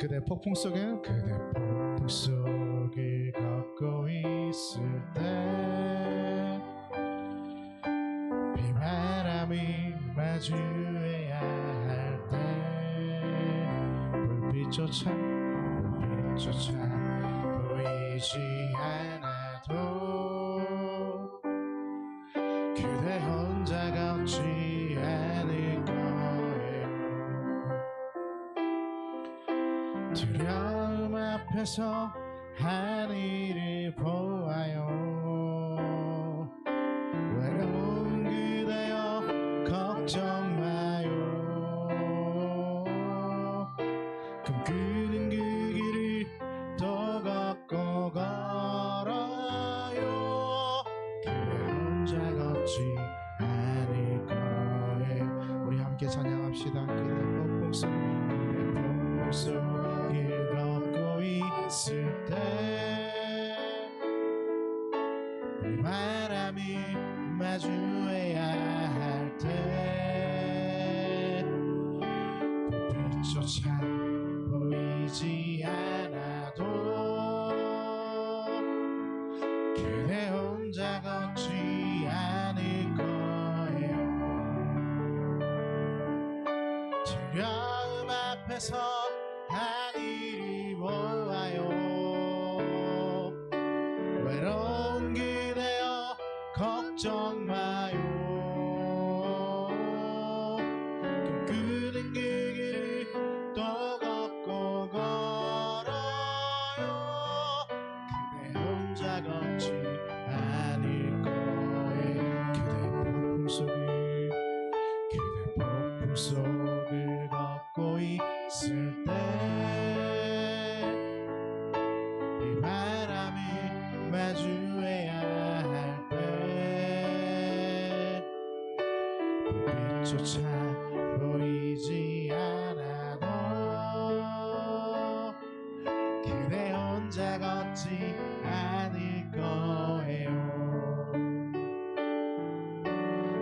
그대 폭풍 속에 그대 폭풍 속을 걷고 있을 때 비바람이 마주해야 할 때 불빛조차 보이지 않아도 그대 혼자 걷지 않을 거예요. 두려움 앞에서 하늘을 보아요. 외로운 그대여 걱정 마요. 꿈꾸는 그 길을 또 걷고 걸어요. 그대 혼자 걷지 않을 거예요. 우리 함께 찬양합시다. 그대 폭풍 속을 걷고 있을 때 바람이 마주해야 할 때 불빛조차 보이지 않아도 그대 혼자 걷지 않을 거예요. 두려움 앞에서 하늘이 보아요. 외로운 그대여 걱정 마요. 꿈꾸는 그 길을 또 걷고 걸어요. 그대 혼자 걷지 않을 거예요. 그대 폭풍 속을 걷고 있을 때 이 바람이 마주해야 할 때 불빛조차 보이지 않아도 그대 혼자 걷지 않을 거예요.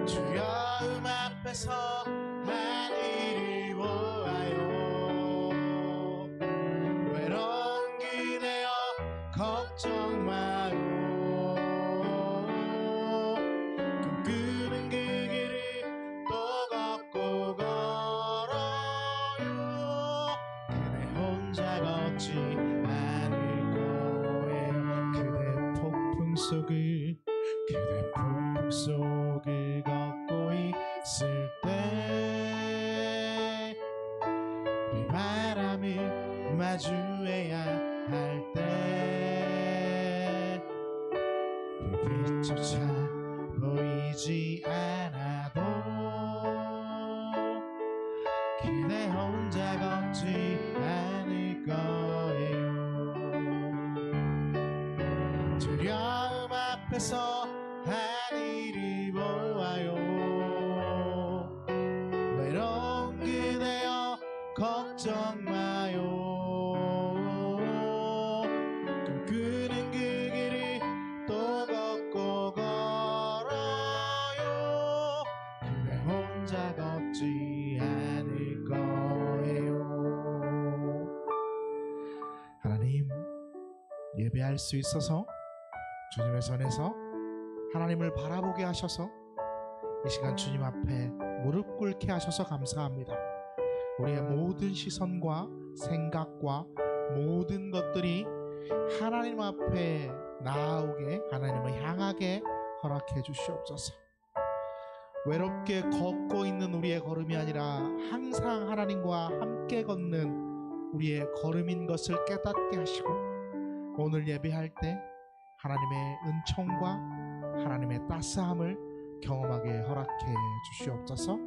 두려움 앞에서 하늘을 보아요. 외로운 그대여 걱정 마요. 꿈꾸는 그 길을 또 걷고 걸어요. 그대 혼자 걷지 않을 거예요. 그대 폭풍 속을 걷고 있을 때 이 바람이 마주해야 할 때 불빛조차 보이지 않아도 그대 혼자 걷지 않을 거예요. 두려움 앞에서 하늘을 보아요. 외로운 그대여 걱정 마요. 꿈꾸는 그 길을 또 걷고 걸어요. 그대 혼자 걷지 않을 거예요. 하나님, 예배할 수 있어서 주님의 손에서 하나님을 바라보게 하셔서 이 시간 주님 앞에 무릎 꿇게 하셔서 감사합니다. 우리의 모든 시선과 생각과 모든 것들이 하나님 앞에 나아오게, 하나님을 향하게 허락해 주시옵소서. 외롭게 걷고 있는 우리의 걸음이 아니라 항상 하나님과 함께 걷는 우리의 걸음인 것을 깨닫게 하시고, 오늘 예배할 때 하나님의 은총과 하나님의 따스함을 경험하게 허락해 주시옵소서.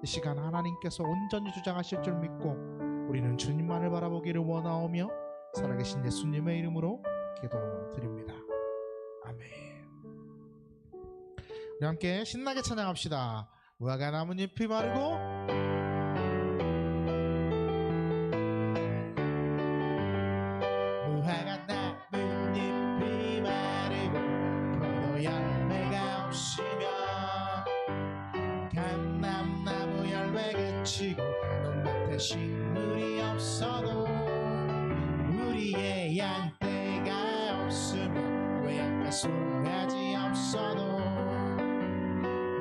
이 시간 하나님께서 온전히 주장하실 줄 믿고 우리는 주님만을 바라보기를 원하오며 살아계신 예수님의 이름으로 기도드립니다. 아멘. 우리 함께 신나게 찬양합시다. 무화과 나뭇잎이 마르고 무화과 나뭇잎이 마르고 포도 열매가 없으며 감람나무 열매 그치고 논밭에 식물이 없어도 소리하지 없어도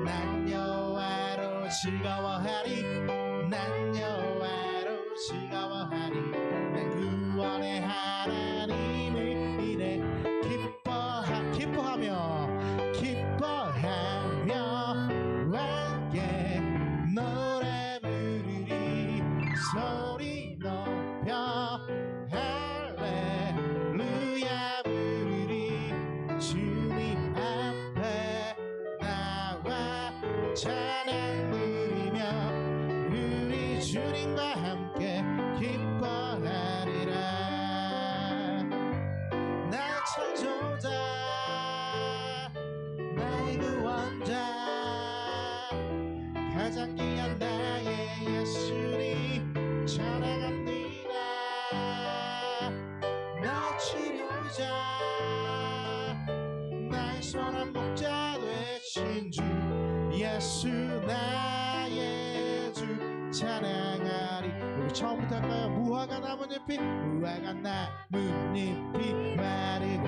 난 여호와로 즐거워하리 난 여호와로 즐거워하리 난 구원의 하나님을 인해 기뻐하며 함께 노래 부르리 소리 높여 할렐루야 부르리 주님 앞에 나와 찬양 드리며 우리 주님과 함께 기뻐하리라 나의 창조자 나의 구원자 가장 귀한 나의 예수님 찬양합니다 나의 치료자 나의 선한 목자 되신 주 예수 나의 주 찬양하리 우리 처음부터 할까요? 무화과 나뭇잎이 마르고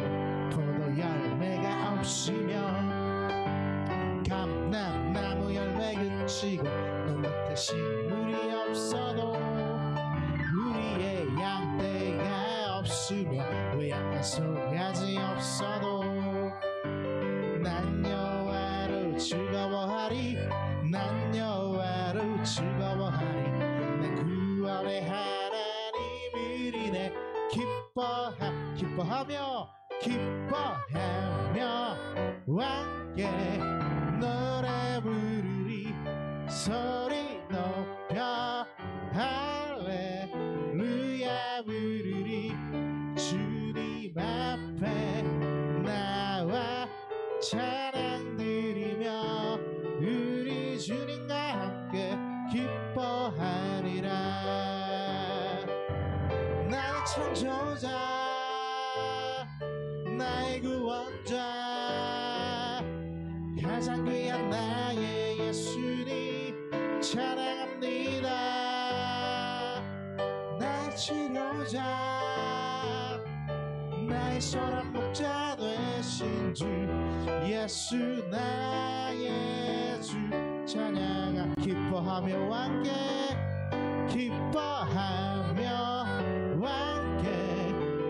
포도 열매가 없으며 감람나무 열매 그치고 농밭에 식물이 없어도 우리의 양떼가 없으며 외양간 소리하지 없어도 난 여호와로 즐거워하리 난 여호와로 즐거워하리 내 구원의 하나님을 인해 기뻐하며 함께 노래 부르리 소리 높여 할렐루야 부르리 주님 앞에 나와 찬양 드리며 우리 주님과 함께 기뻐하리라 나의 창조자 나의 구원자 가장 귀한 나의 예수님 찬양합니다 나의 치료자 나의 선한 목자 되신 주 예수 나의 주 찬양하 기뻐하며 함께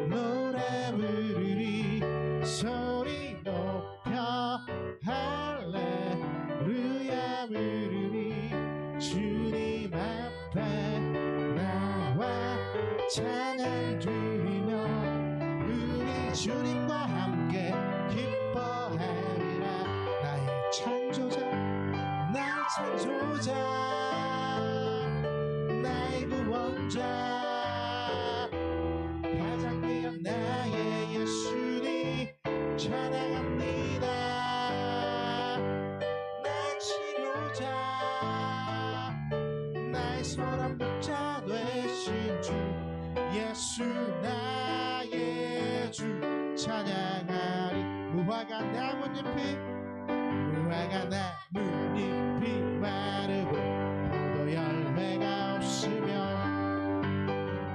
노래 부르리 소리 높여 할렐루야 부르리 주님 앞에 나와 찬양 드리며 우리 주님과 함께 기뻐하리라 나의 창조자 나의 구원자 가장 귀한 나의 예수님 찬양합니다 나의 치료자 나의 선한 목자 되신 주 예수 나의 주 찬양하리 무화과 나뭇잎이 마르고 포도 열매가 없으며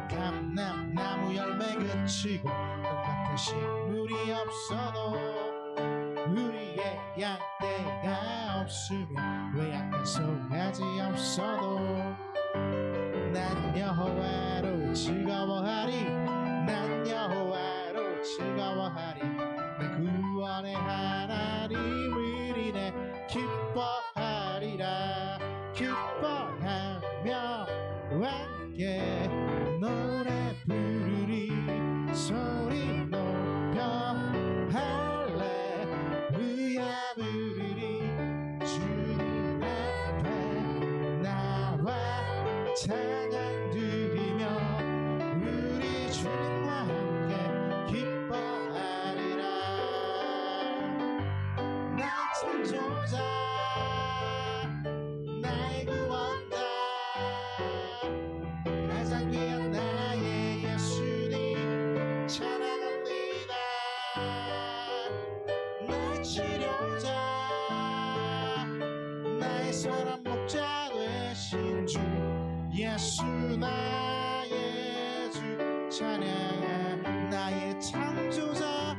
감람나무 열매 그치고 농밭에 식물이 없어도 우리의 양떼가 없으며 외양간 소리하지 없어도 난 여호와로 즐거워하리 난 여호와로 즐거워하리 내 구원의 하나님을 인해 기뻐하리라 기뻐하며 함께 노래 부르리 소리 높여 할렐루야 부르리 주님 앞에 나와 찬양 드리며 우리 주님과 함께 기뻐하리라 나의 창조자 나의 구원자 가장 귀한 나의 예수님 찬양합니다 나의 치료자 나의 선한 목자 되신 주 예수 나의 주 찬양 나의 창조자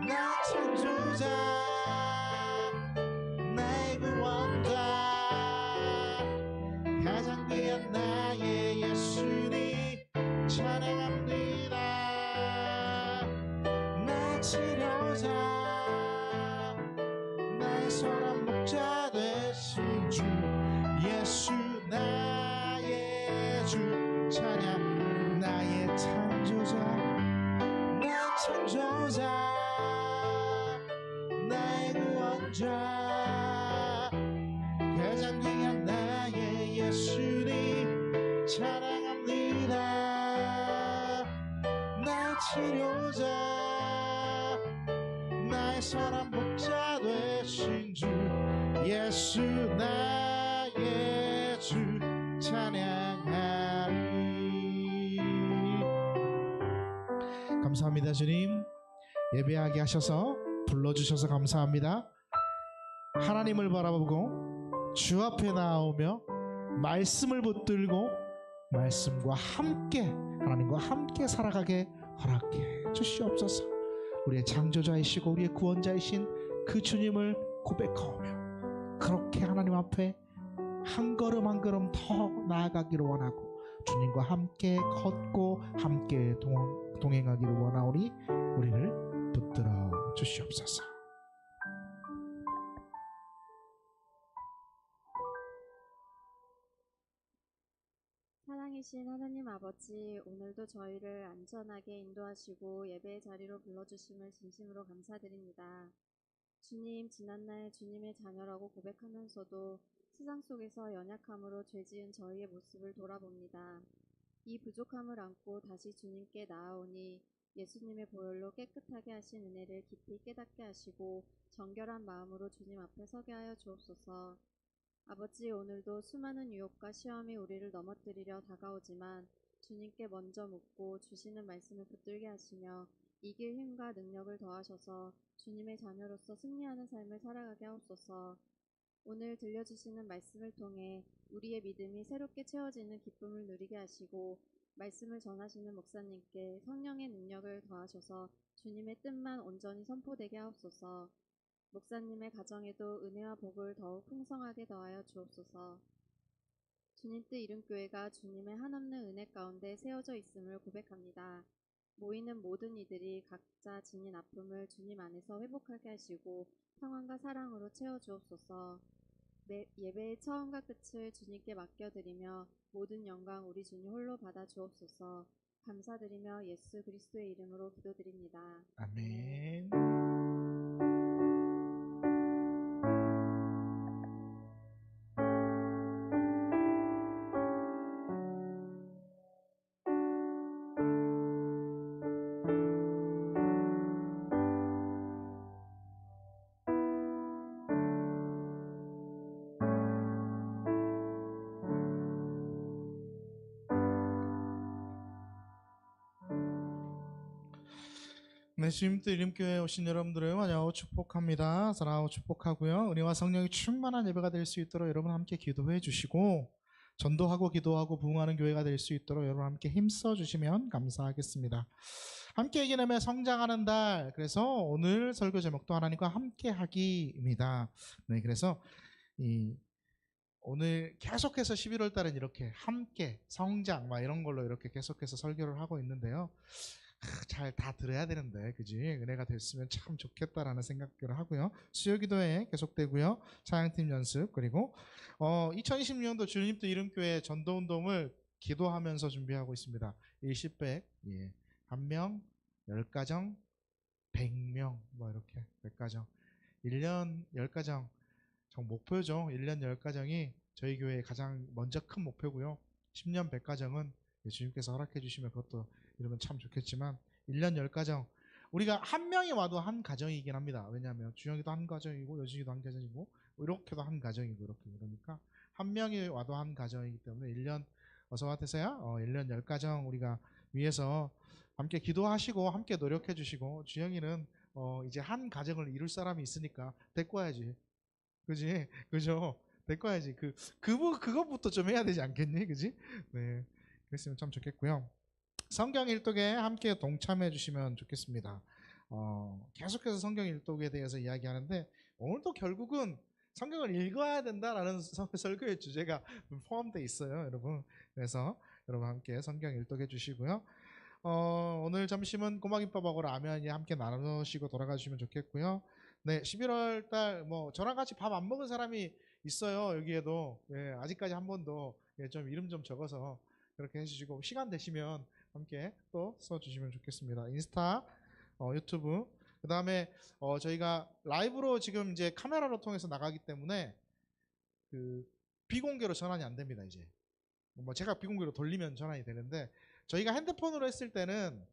나의 창조자 창조자 나의 선한 목자 되신 주 예수 나의 주 찬양 나의 창조자 나의 창조자 나의 구원자 가장 귀한 나의 예수님 찬양합니다 나의 치료자 나의 선한 목자 되신 주 예수 나의 주 찬양하리. 감사합니다. 주님 예배하게 하셔서 불러주셔서 감사합니다. 하나님을 바라보고 주 앞에 나오며 말씀을 붙들고 말씀과 함께 하나님과 함께 살아가게 허락해 주시옵소서. 우리의 창조자이시고 우리의 구원자이신 그 주님을 고백하오며 그렇게 하나님 앞에 한 걸음 한 걸음 더 나아가기를 원하고 주님과 함께 걷고 함께 동행하기를 원하오니 우리를 붙들어 주시옵소서. 사랑이신 하나님 아버지, 오늘도 저희를 안전하게 인도하시고 예배의 자리로 불러주심을 진심으로 감사드립니다. 주님, 지난날 주님의 자녀라고 고백하면서도 세상 속에서 연약함으로 죄지은 저희의 모습을 돌아봅니다. 이 부족함을 안고 다시 주님께 나아오니 예수님의 보혈로 깨끗하게 하신 은혜를 깊이 깨닫게 하시고 정결한 마음으로 주님 앞에 서게 하여 주옵소서. 아버지, 오늘도 수많은 유혹과 시험이 우리를 넘어뜨리려 다가오지만 주님께 먼저 묻고 주시는 말씀을 붙들게 하시며 이길 힘과 능력을 더하셔서 주님의 자녀로서 승리하는 삶을 살아가게 하옵소서. 오늘 들려주시는 말씀을 통해 우리의 믿음이 새롭게 채워지는 기쁨을 누리게 하시고 말씀을 전하시는 목사님께 성령의 능력을 더하셔서 주님의 뜻만 온전히 선포되게 하옵소서. 목사님의 가정에도 은혜와 복을 더욱 풍성하게 더하여 주옵소서. 주님 뜻 이름교회가 주님의 한없는 은혜 가운데 세워져 있음을 고백합니다. 모이는 모든 이들이 각자 지닌 아픔을 주님 안에서 회복하게 하시고 평안과 사랑으로 채워 주옵소서. 예배의 처음과 끝을 주님께 맡겨드리며 모든 영광 우리 주님 홀로 받아 주옵소서. 감사드리며 예수 그리스도의 이름으로 기도드립니다. 아멘. 네, 주님 뜻 이름교회에 오신 여러분들을 환영하고 축복합니다. 사랑하고 축복하고요. 은혜와 성령이 충만한 예배가 될 수 있도록 여러분 함께 기도해 주시고 전도하고 기도하고 부흥하는 교회가 될 수 있도록 여러분 함께 힘써 주시면 감사하겠습니다. 함께 이기는 성장하는 달, 그래서 오늘 설교 제목도 하나님과 함께 하기입니다. 네, 그래서 오늘 계속해서 11월 달은 이렇게 함께 성장 이런 걸로 이렇게 계속해서 설교를 하고 있는데요. 잘 다 들어야 되는데 그지? 은혜가 됐으면 참 좋겠다라는 생각을 하고요. 수요기도회 계속되고요. 찬양팀 연습, 그리고 2020년도 주님도 이름교회 전도운동을 기도하면서 준비하고 있습니다. 일시백, 1명, 10가정, 100명 이렇게 100가정 1년 10가정 정 목표죠. 1년 10가정이 저희 교회의 가장 먼저 큰 목표고요. 10년 100가정은 주님께서 허락해 주시면 그것도 이러면 참 좋겠지만 1년 10가정, 우리가 한 명이 와도 한 가정이긴 합니다. 왜냐하면 주영이도 한 가정이고 여진이도 한 가정이고 이렇게도 한 가정이고 이렇게, 그러니까 한 명이 와도 한 가정이기 때문에 1년 어서와 되세요. 1년 10가정 우리가 위해서 함께 기도하시고 함께 노력해 주시고, 주영이는 이제 한 가정을 이룰 사람이 있으니까 데리고 와야지. 그지? 그죠? 데리고 와야지. 그것부터 좀 해야 되지 않겠니? 그지? 네. 그랬으면 참 좋겠고요. 성경 일독에 함께 동참해 주시면 좋겠습니다. 계속해서 성경 일독에 대해서 이야기하는데 오늘도 결국은 성경을 읽어야 된다라는 설교의 주제가 포함되어 있어요, 여러분. 그래서 여러분 함께 성경 일독해 주시고요. 오늘 점심은 꼬마김밥하고 라면이 함께 나누시고 돌아가시면 좋겠고요. 네, 11월 달 뭐 저랑 같이 밥 안 먹은 사람이 있어요. 여기에도. 예, 아직까지 한 번도 예, 좀 이름 좀 적어서 그렇게 해주시고 시간 되시면 함께 또 써주시면 좋겠습니다. 인스타, 유튜브, 그 다음에 저희가 라이브로 지금 이제 카메라로 통해서 나가기 때문에 그 비공개로 전환이 안 됩니다. 이제 뭐 제가 비공개로 돌리면 전환이 되는데 저희가 핸드폰으로 했을 때는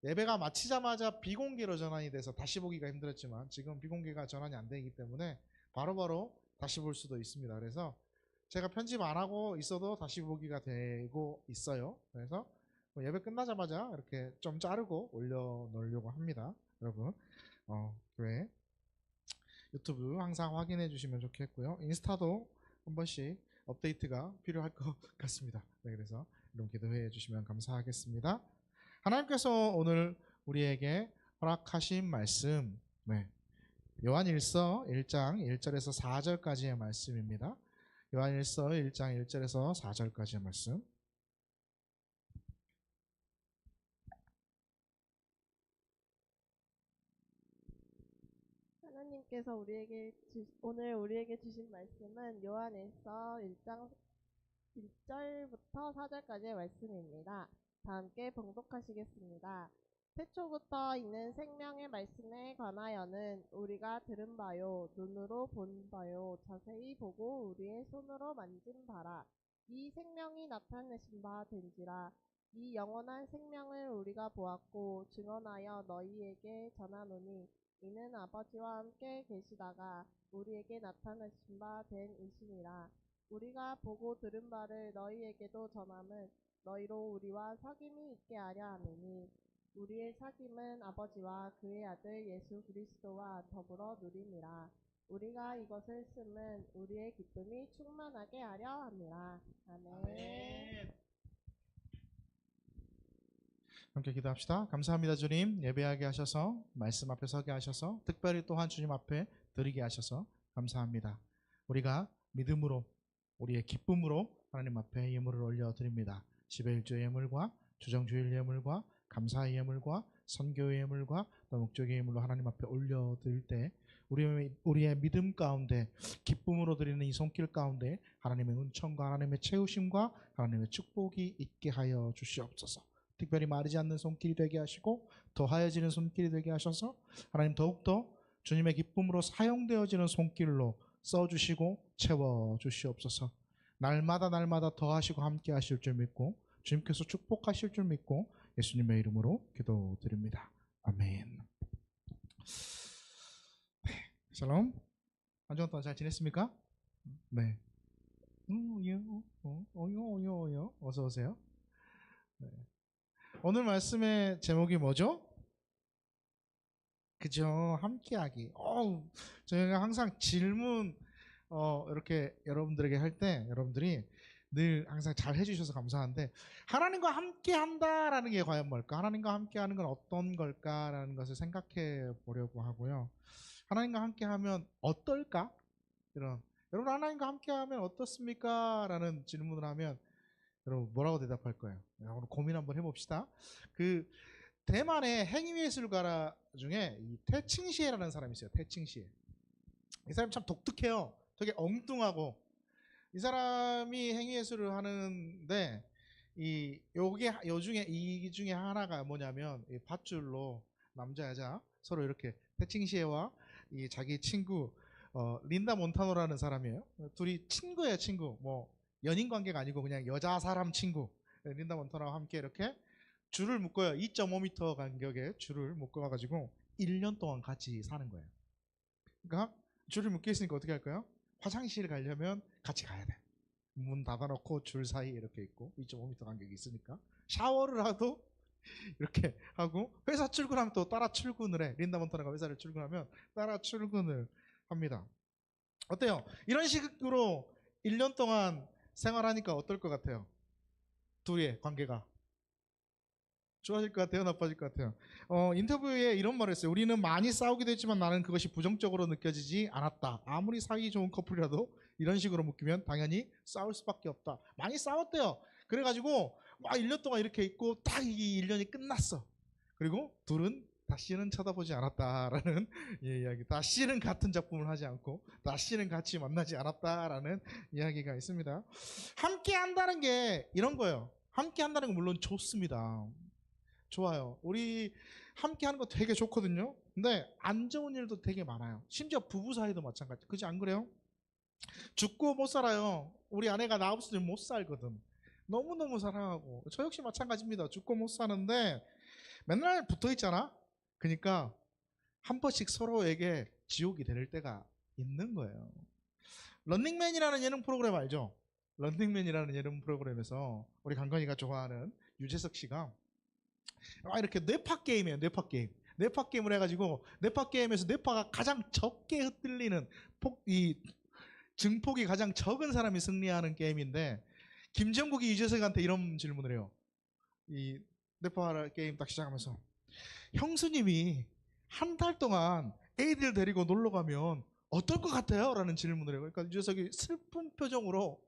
예배가 마치자마자 비공개로 전환이 돼서 다시 보기가 힘들었지만 지금 비공개가 전환이 안 되기 때문에 바로바로 다시 볼 수도 있습니다. 그래서 제가 편집 안 하고 있어도 다시 보기가 되고 있어요. 그래서 뭐 예배 끝나자마자 이렇게 좀 자르고 올려놓으려고 합니다. 여러분, 교회 유튜브 항상 확인해 주시면 좋겠고요. 인스타도 한 번씩 업데이트가 필요할 것 같습니다. 네, 그래서 이런 기도해 주시면 감사하겠습니다. 하나님께서 오늘 우리에게 허락하신 말씀, 네, 요한일서 1장 1절에서 4절까지의 말씀입니다. 요한일서 1장 1절에서 4절까지의 말씀. 하나님께서 오늘 우리에게 주신 말씀은 요한일서 1장 1절부터 4절까지의 말씀입니다. 다 함께 봉독하시겠습니다. 태초부터 있는 생명의 말씀에 관하여는 우리가 들은 바요, 눈으로 본 바요, 자세히 보고 우리의 손으로 만진 바라. 이 생명이 나타내신 바 된지라. 이 영원한 생명을 우리가 보았고 증언하여 너희에게 전하노니 이는 아버지와 함께 계시다가 우리에게 나타내신 바 된 이시니라. 우리가 보고 들은 바를 너희에게도 전함은 너희로 우리와 사귐이 있게 하려 함이니 우리의 사귐은 아버지와 그의 아들 예수 그리스도와 더불어 누림이라. 우리가 이것을 쓰면 우리의 기쁨이 충만하게 하려 함이라. 아멘. 함께 기도합시다. 감사합니다. 주님, 예배하게 하셔서 말씀 앞에 서게 하셔서 특별히 또한 주님 앞에 드리게 하셔서 감사합니다. 우리가 믿음으로 우리의 기쁨으로 하나님 앞에 예물을 올려드립니다. 11조 예물과 주정주일 예물과 감사의 예물과 선교의 예물과 또 목적의 예물로 하나님 앞에 올려드릴 때 우리의 믿음 가운데 기쁨으로 드리는 이 손길 가운데 하나님의 은총과 하나님의 채우심과 하나님의 축복이 있게 하여 주시옵소서. 특별히 마르지 않는 손길이 되게 하시고 더하여지는 손길이 되게 하셔서 하나님 더욱더 주님의 기쁨으로 사용되어지는 손길로 써주시고 채워주시옵소서. 날마다 더하시고 함께 하실 줄 믿고 주님께서 축복하실 줄 믿고 예수님의 이름으로 기도드립니다. 아멘. 네, 샬롬. 한 주간 동안 잘 지냈습니까? 네. 어서 오세요. 네. 오늘 말씀의 제목이 뭐죠? 그죠? 함께하기. 저희가 항상 질문 이렇게 여러분들에게 할 때 여러분들이 늘 항상 잘 해주셔서 감사한데 하나님과 함께한다라는 게 과연 뭘까? 하나님과 함께하는 건 어떤 걸까라는 것을 생각해 보려고 하고요. 하나님과 함께하면 어떨까? 여러분 하나님과 함께하면 어떻습니까? 라는 질문을 하면 여러분 뭐라고 대답할 거예요? 오늘 고민 한번 해봅시다. 그 대만의 행위예술가 중에 이 태칭시에라는 사람이 있어요. 태칭시에. 이 사람이 참 독특해요. 되게 엉뚱하고 이 사람이 행위예술을 하는데 이 중에 하나가 뭐냐면 이 밧줄로 남자 여자 서로 이렇게 태칭시에와 이 자기 친구 린다 몬타노라는 사람이에요. 둘이 친구예요, 친구. 뭐 연인 관계가 아니고 그냥 여자 사람 친구. 린다 몬타노와 함께 이렇게 줄을 묶어요. 2.5m 간격의 줄을 묶어가지고 1년 동안 같이 사는 거예요. 그러니까 줄을 묶여 있으니까 어떻게 할까요? 화장실 가려면 같이 가야 돼. 문 닫아놓고 줄 사이 이렇게 있고 2.5m 간격이 있으니까 샤워를 하도 이렇게 하고 회사 출근하면 또 따라 출근을 해. 린다 몬타나가 회사를 출근하면 따라 출근을 합니다. 어때요? 이런 식으로 1년 동안 생활하니까 어떨 것 같아요? 둘의 관계가 좋아질 것 같아요? 나빠질 것 같아요? 인터뷰에 이런 말을 했어요. 우리는 많이 싸우기도 했지만 나는 그것이 부정적으로 느껴지지 않았다. 아무리 사이 좋은 커플이라도 이런 식으로 묶이면 당연히 싸울 수밖에 없다. 많이 싸웠대요. 그래가지고 막 1년 동안 이렇게 있고 딱 이 1년이 끝났어. 그리고 둘은 다시는 쳐다보지 않았다라는 이야기. 다시는 같은 작품을 하지 않고 다시는 같이 만나지 않았다라는 이야기가 있습니다. 함께 한다는 게 이런 거예요. 함께 한다는 건 물론 좋습니다. 좋아요. 우리 함께 하는 거 되게 좋거든요. 근데 안 좋은 일도 되게 많아요. 심지어 부부 사이도 마찬가지. 그지 안 그래요? 죽고 못 살아요. 우리 아내가 나 없으면 못 살거든. 너무너무 사랑하고 저 역시 마찬가지입니다. 죽고 못 사는데 맨날 붙어 있잖아. 그러니까 한 번씩 서로에게 지옥이 될 때가 있는 거예요. 런닝맨이라는 예능 프로그램 알죠? 런닝맨이라는 예능 프로그램에서 우리 강건이가 좋아하는 유재석 씨가 이렇게 뇌파 게임이에요. 뇌파 게임. 뇌파 게임을 해가지고 뇌파 게임에서 뇌파가 가장 적게 흩날리는 이 증폭이 가장 적은 사람이 승리하는 게임인데 김정국이 유재석한테 이런 질문을 해요. 이 뇌파 게임 딱 시작하면서 형수님이 한 달 동안 애들 데리고 놀러 가면 어떨 것 같아요? 라는 질문을 해요. 그러니까 유재석이 슬픈 표정으로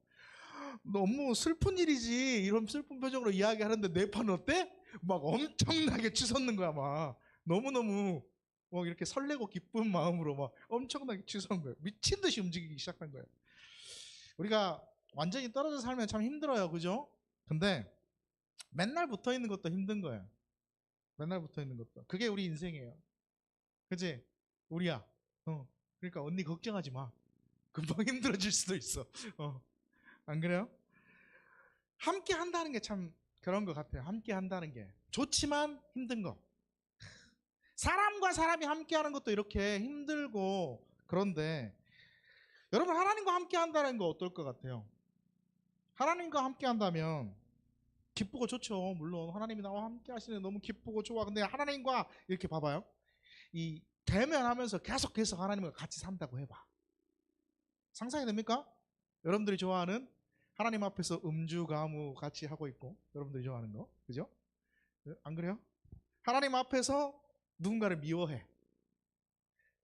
너무 슬픈 일이지 이런 슬픈 표정으로 이야기하는데 뇌파는 어때? 막 엄청나게 치솟는 거야. 막 너무너무 막 이렇게 설레고 기쁜 마음으로 막 엄청나게 치솟는 거예요. 미친 듯이 움직이기 시작한 거예요. 우리가 완전히 떨어져 살면 참 힘들어요. 그죠? 근데 맨날 붙어 있는 것도 힘든 거예요. 맨날 붙어 있는 것도. 그게 우리 인생이에요. 그치? 우리야. 그러니까 언니 걱정하지 마. 금방 힘들어질 수도 있어. 안 그래요? 함께 한다는 게 참 그런 것 같아요. 함께 한다는 게. 좋지만 힘든 거. 사람과 사람이 함께 하는 것도 이렇게 힘들고 그런데 여러분 하나님과 함께 한다는 거 어떨 것 같아요? 하나님과 함께 한다면 기쁘고 좋죠. 물론 하나님이 나와 함께 하시는 게 너무 기쁘고 좋아. 근데 하나님과 이렇게 봐봐요. 이 대면하면서 계속해서 하나님과 같이 산다고 해봐. 상상이 됩니까? 여러분들이 좋아하는 하나님 앞에서 음주 가무 같이 하고 있고 여러분들이 좋아하는 거 그죠? 안 그래요? 하나님 앞에서 누군가를 미워해.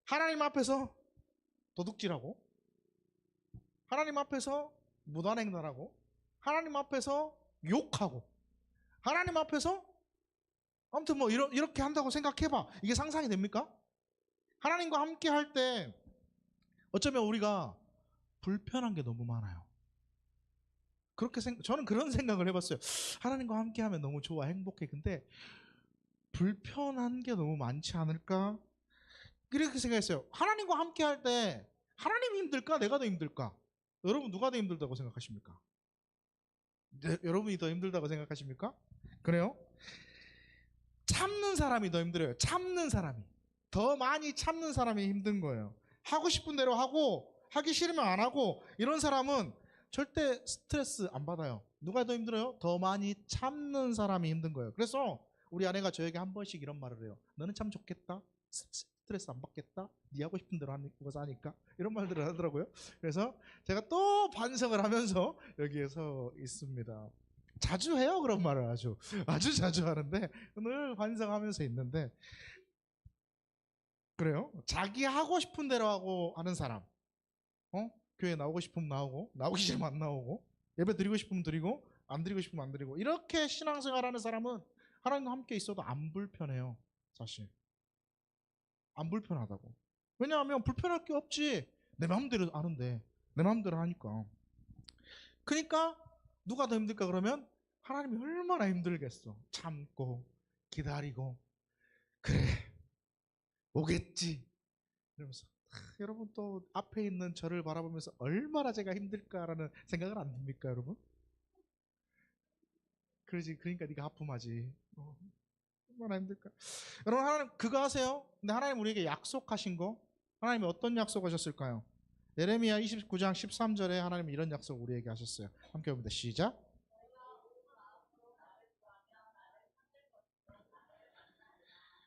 하나님 앞에서 도둑질하고 하나님 앞에서 무단횡단하고 하나님 앞에서 욕하고 하나님 앞에서 아무튼 뭐 이렇게 한다고 생각해봐. 이게 상상이 됩니까? 하나님과 함께 할 때 어쩌면 우리가 불편한 게 너무 많아요. 저는 그런 생각을 해봤어요. 하나님과 함께 하면 너무 좋아, 행복해. 근데 불편한 게 너무 많지 않을까? 이렇게 생각했어요. 하나님과 함께 할 때 하나님이 힘들까? 내가 더 힘들까? 여러분 누가 더 힘들다고 생각하십니까? 여러분이 더 힘들다고 생각하십니까? 그래요? 참는 사람이 더 힘들어요. 참는 사람이. 더 많이 참는 사람이 힘든 거예요. 하고 싶은 대로 하고 하기 싫으면 안 하고 이런 사람은 절대 스트레스 안 받아요. 누가 더 힘들어요? 더 많이 참는 사람이 힘든 거예요. 그래서 우리 아내가 저에게 한 번씩 이런 말을 해요. 너는 참 좋겠다. 스트레스 안 받겠다. 네 하고 싶은 대로 하는 거 사니까. 이런 말들을 하더라고요. 그래서 제가 또 반성을 하면서 여기에 서 있습니다. 자주 해요. 그런 말을 아주 자주 하는데 늘 반성하면서 있는데 그래요. 자기 하고 싶은 대로 하고 하는 사람 교회 나오고 싶으면 나오고 나오기 싫으면 안 나오고 예배 드리고 싶으면 드리고 안 드리고 싶으면 안 드리고 이렇게 신앙생활하는 사람은 하나님과 함께 있어도 안 불편해요. 사실 안 불편하다고. 왜냐하면 불편할 게 없지. 내 마음대로 아는데 내 마음대로 하니까. 그러니까 누가 더 힘들까 그러면 하나님이 얼마나 힘들겠어. 참고 기다리고 그래 오겠지 이러면서 여러분 또 앞에 있는 저를 바라보면서 얼마나 제가 힘들까라는 생각을 안 듭니까 여러분? 그러니까 네가 하품하지. 얼마나 힘들까. 여러분 하나님 그거 아세요? 근데 하나님 우리에게 약속하신 거 하나님이 어떤 약속하셨을까요? 예레미야 29장 13절에 하나님이 이런 약속 우리에게 하셨어요. 함께 봅니다. 시작.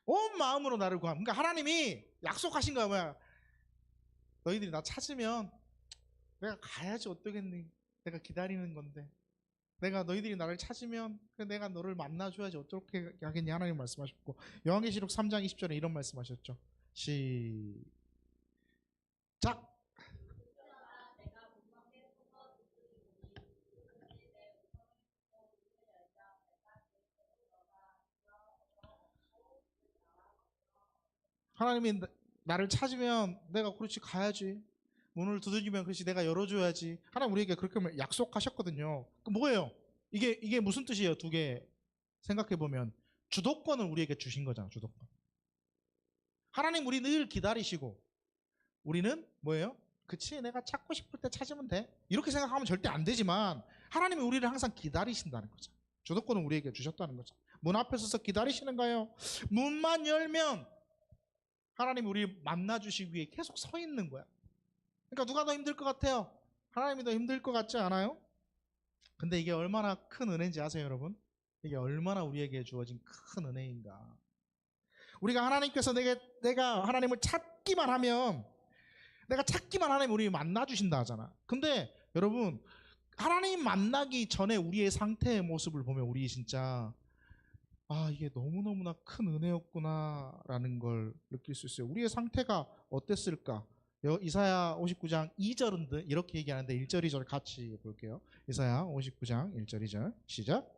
온 마음으로 나를 구하면 그러니까 하나님이 약속하신 거야. 뭐야? 너희들이 나 찾으면 내가 가야지 어떠겠니? 내가 기다리는 건데 내가 너희들이 나를 찾으면 내가 너를 만나줘야지 어떻게 하겠니? 하나님 말씀하셨고 요한계시록 3장 20절에 이런 말씀하셨죠. 시작. 하나님이 나를 찾으면 내가 그렇지 가야지. 문을 두드리면 그렇지 내가 열어줘야지. 하나님 우리에게 그렇게 약속하셨거든요. 그 뭐예요? 이게 무슨 뜻이에요? 두 개 생각해 보면 주도권을 우리에게 주신 거잖아. 주도권. 하나님 우리 늘 기다리시고 우리는 뭐예요? 그치 내가 찾고 싶을 때 찾으면 돼. 이렇게 생각하면 절대 안 되지만 하나님이 우리를 항상 기다리신다는 거죠. 주도권을 우리에게 주셨다는 거죠. 문 앞에 서서 기다리시는가요? 문만 열면 하나님이 우리 만나주시기 위해 계속 서 있는 거야. 그러니까 누가 더 힘들 것 같아요? 하나님이 더 힘들 것 같지 않아요? 근데 이게 얼마나 큰 은혜인지 아세요, 여러분? 이게 얼마나 우리에게 주어진 큰 은혜인가. 우리가 하나님께서 내가 하나님을 찾기만 하면 내가 찾기만 하면 우리 만나주신다 하잖아. 근데 여러분 하나님 만나기 전에 우리의 상태의 모습을 보면 우리 진짜 이게 너무너무나 큰 은혜였구나 라는 걸 느낄 수 있어요. 우리의 상태가 어땠을까? 이사야 59장 2절은 이렇게 얘기하는데 1절 2절 같이 볼게요. 이사야 59장 1절 2절 시작.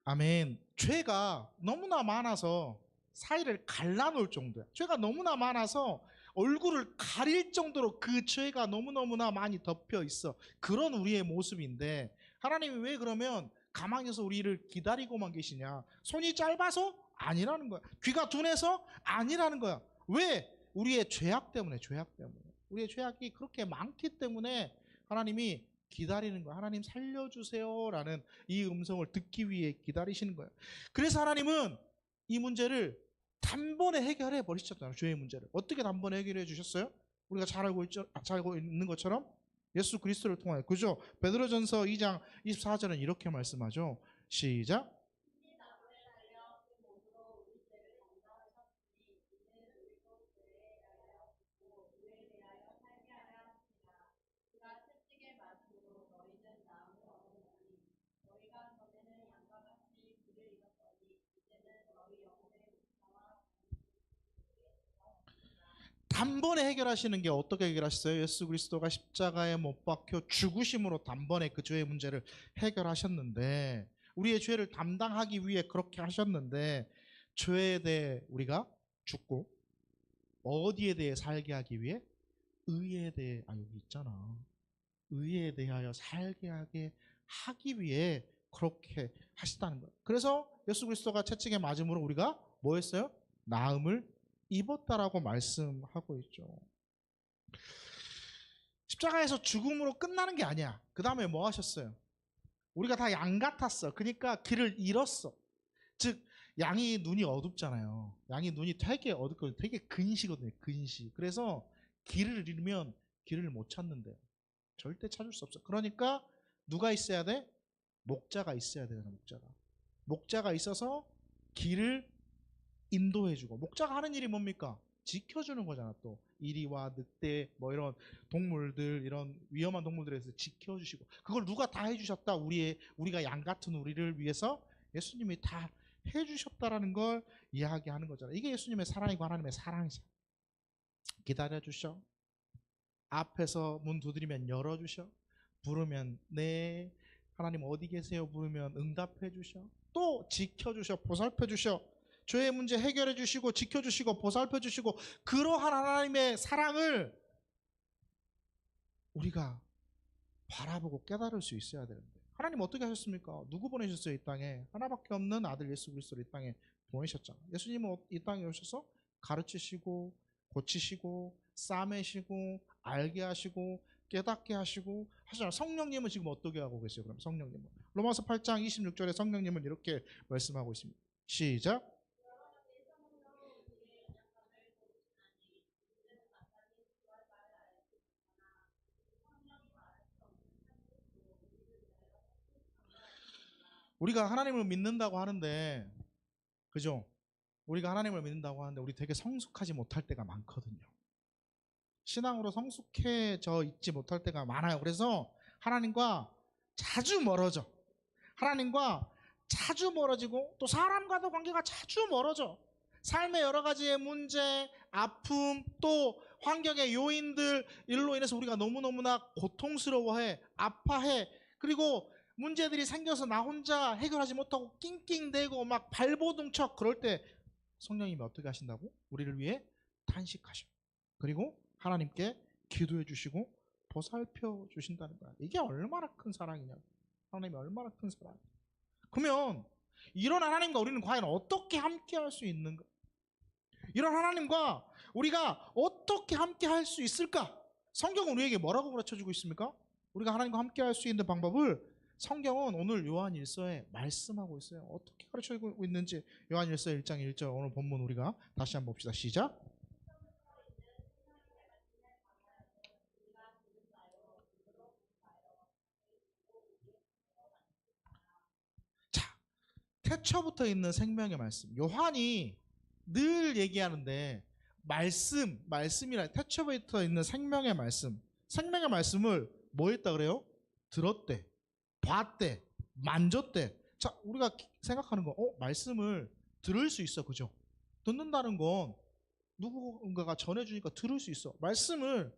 아멘. 죄가 너무나 많아서 사이를 갈라놓을 정도야. 죄가 너무나 많아서 얼굴을 가릴 정도로 그 죄가 너무너무나 많이 덮여 있어. 그런 우리의 모습인데 하나님이 왜 그러면 가만히서 우리를 기다리고만 계시냐? 손이 짧아서? 아니라는 거야. 귀가 둔해서? 아니라는 거야. 왜? 우리의 죄악 때문에, 죄악 때문에. 우리의 죄악이 그렇게 많기 때문에 하나님이 기다리는 거야. 하나님 살려주세요 라는 이 음성을 듣기 위해 기다리시는 거예요. 그래서 하나님은 이 문제를 단번에 해결해 버리셨잖아요. 죄의 문제를. 어떻게 단번에 해결해 주셨어요? 우리가 잘 알고 있는 것처럼 예수 그리스도를 통하여. 그죠? 베드로전서 2장 24절은 이렇게 말씀하죠. 시작. 단번에 해결하시는 게 어떻게 해결하셨어요? 예수 그리스도가 십자가에 못 박혀 죽으심으로 단번에 그 죄의 문제를 해결하셨는데 우리의 죄를 담당하기 위해 그렇게 하셨는데 죄에 대해 우리가 죽고 어디에 대해 살게 하기 위해? 의에 대해 여기 있잖아. 의에 대하여 살게 하기 위해 그렇게 하시다는 거예요. 그래서 예수 그리스도가 채찍에 맞음으로 우리가 뭐 했어요? 나음을 입었다라고 말씀하고 있죠. 십자가에서 죽음으로 끝나는 게 아니야. 그 다음에 뭐 하셨어요? 우리가 다 양 같았어. 그러니까 길을 잃었어. 즉 양이 눈이 어둡잖아요. 양이 눈이 되게 어둡고 되게 근시거든요. 근시. 그래서 길을 잃으면 길을 못 찾는데요. 절대 찾을 수 없어. 그러니까 누가 있어야 돼? 목자가 있어야 되잖아. 목자가 있어서 길을 인도해주고. 목자가 하는 일이 뭡니까? 지켜주는 거잖아. 또 이리와 늑대 뭐 이런 동물들, 이런 위험한 동물들에서 지켜주시고. 그걸 누가 다 해주셨다? 우리가 양 같은 우리를 위해서 예수님이 다 해주셨다라는 걸 이야기하는 거잖아요. 이게 예수님의 사랑이고 하나님의 사랑이죠. 기다려주셔. 앞에서 문 두드리면 열어주셔. 부르면 네. 하나님 어디 계세요? 부르면 응답해 주셔. 또 지켜주셔. 보살펴 주셔. 죄의 문제 해결해 주시고 지켜주시고 보살펴 주시고. 그러한 하나님의 사랑을 우리가 바라보고 깨달을 수 있어야 되는데 하나님 어떻게 하셨습니까? 누구 보내셨어요? 이 땅에 하나밖에 없는 아들 예수 그리스도를 이 땅에 보내셨잖아요. 예수님은 이 땅에 오셔서 가르치시고 고치시고 싸매시고 알게 하시고 깨닫게 하시고 하시잖아요. 성령님은 지금 어떻게 하고 계세요? 그럼 성령님은 로마서 8장 26절에 성령님은 이렇게 말씀하고 있습니다. 시작. 우리가 하나님을 믿는다고 하는데, 그죠? 우리가 하나님을 믿는다고 하는데 우리 되게 성숙하지 못할 때가 많거든요. 신앙으로 성숙해져 있지 못할 때가 많아요. 그래서 하나님과 자주 멀어져. 하나님과 자주 멀어지고 또 사람과도 관계가 자주 멀어져. 삶의 여러 가지의 문제, 아픔, 또 환경의 요인들 일로 인해서 우리가 너무너무나 고통스러워해, 아파해. 그리고 문제들이 생겨서 나 혼자 해결하지 못하고 낑낑대고 막 발버둥쳐. 그럴 때 성령님이 어떻게 하신다고? 우리를 위해 탄식하셔. 그리고 하나님께 기도해 주시고 보살펴 주신다는 거야. 이게 얼마나 큰 사랑이냐고. 하나님이 얼마나 큰 사랑. 그러면 이런 하나님과 우리는 과연 어떻게 함께 할 수 있는가? 이런 하나님과 우리가 어떻게 함께 할 수 있을까? 성경은 우리에게 뭐라고 가르쳐주고 있습니까? 우리가 하나님과 함께 할 수 있는 방법을 성경은 오늘 요한 1서에 말씀하고 있어요. 어떻게 가르쳐주고 있는지 요한 1서 1장 1절 오늘 본문 우리가 다시 한번 봅시다. 시작. 자, 태초부터 있는 생명의 말씀. 요한이 늘 얘기하는데 말씀이라 태초부터 있는 생명의 말씀. 생명의 말씀을 뭐 했다 그래요? 들었대. 봤대. 만졌대. 자, 우리가 생각하는 거, 말씀을 들을 수 있어. 그죠? 듣는다는 건 누군가가 전해주니까 들을 수 있어. 말씀을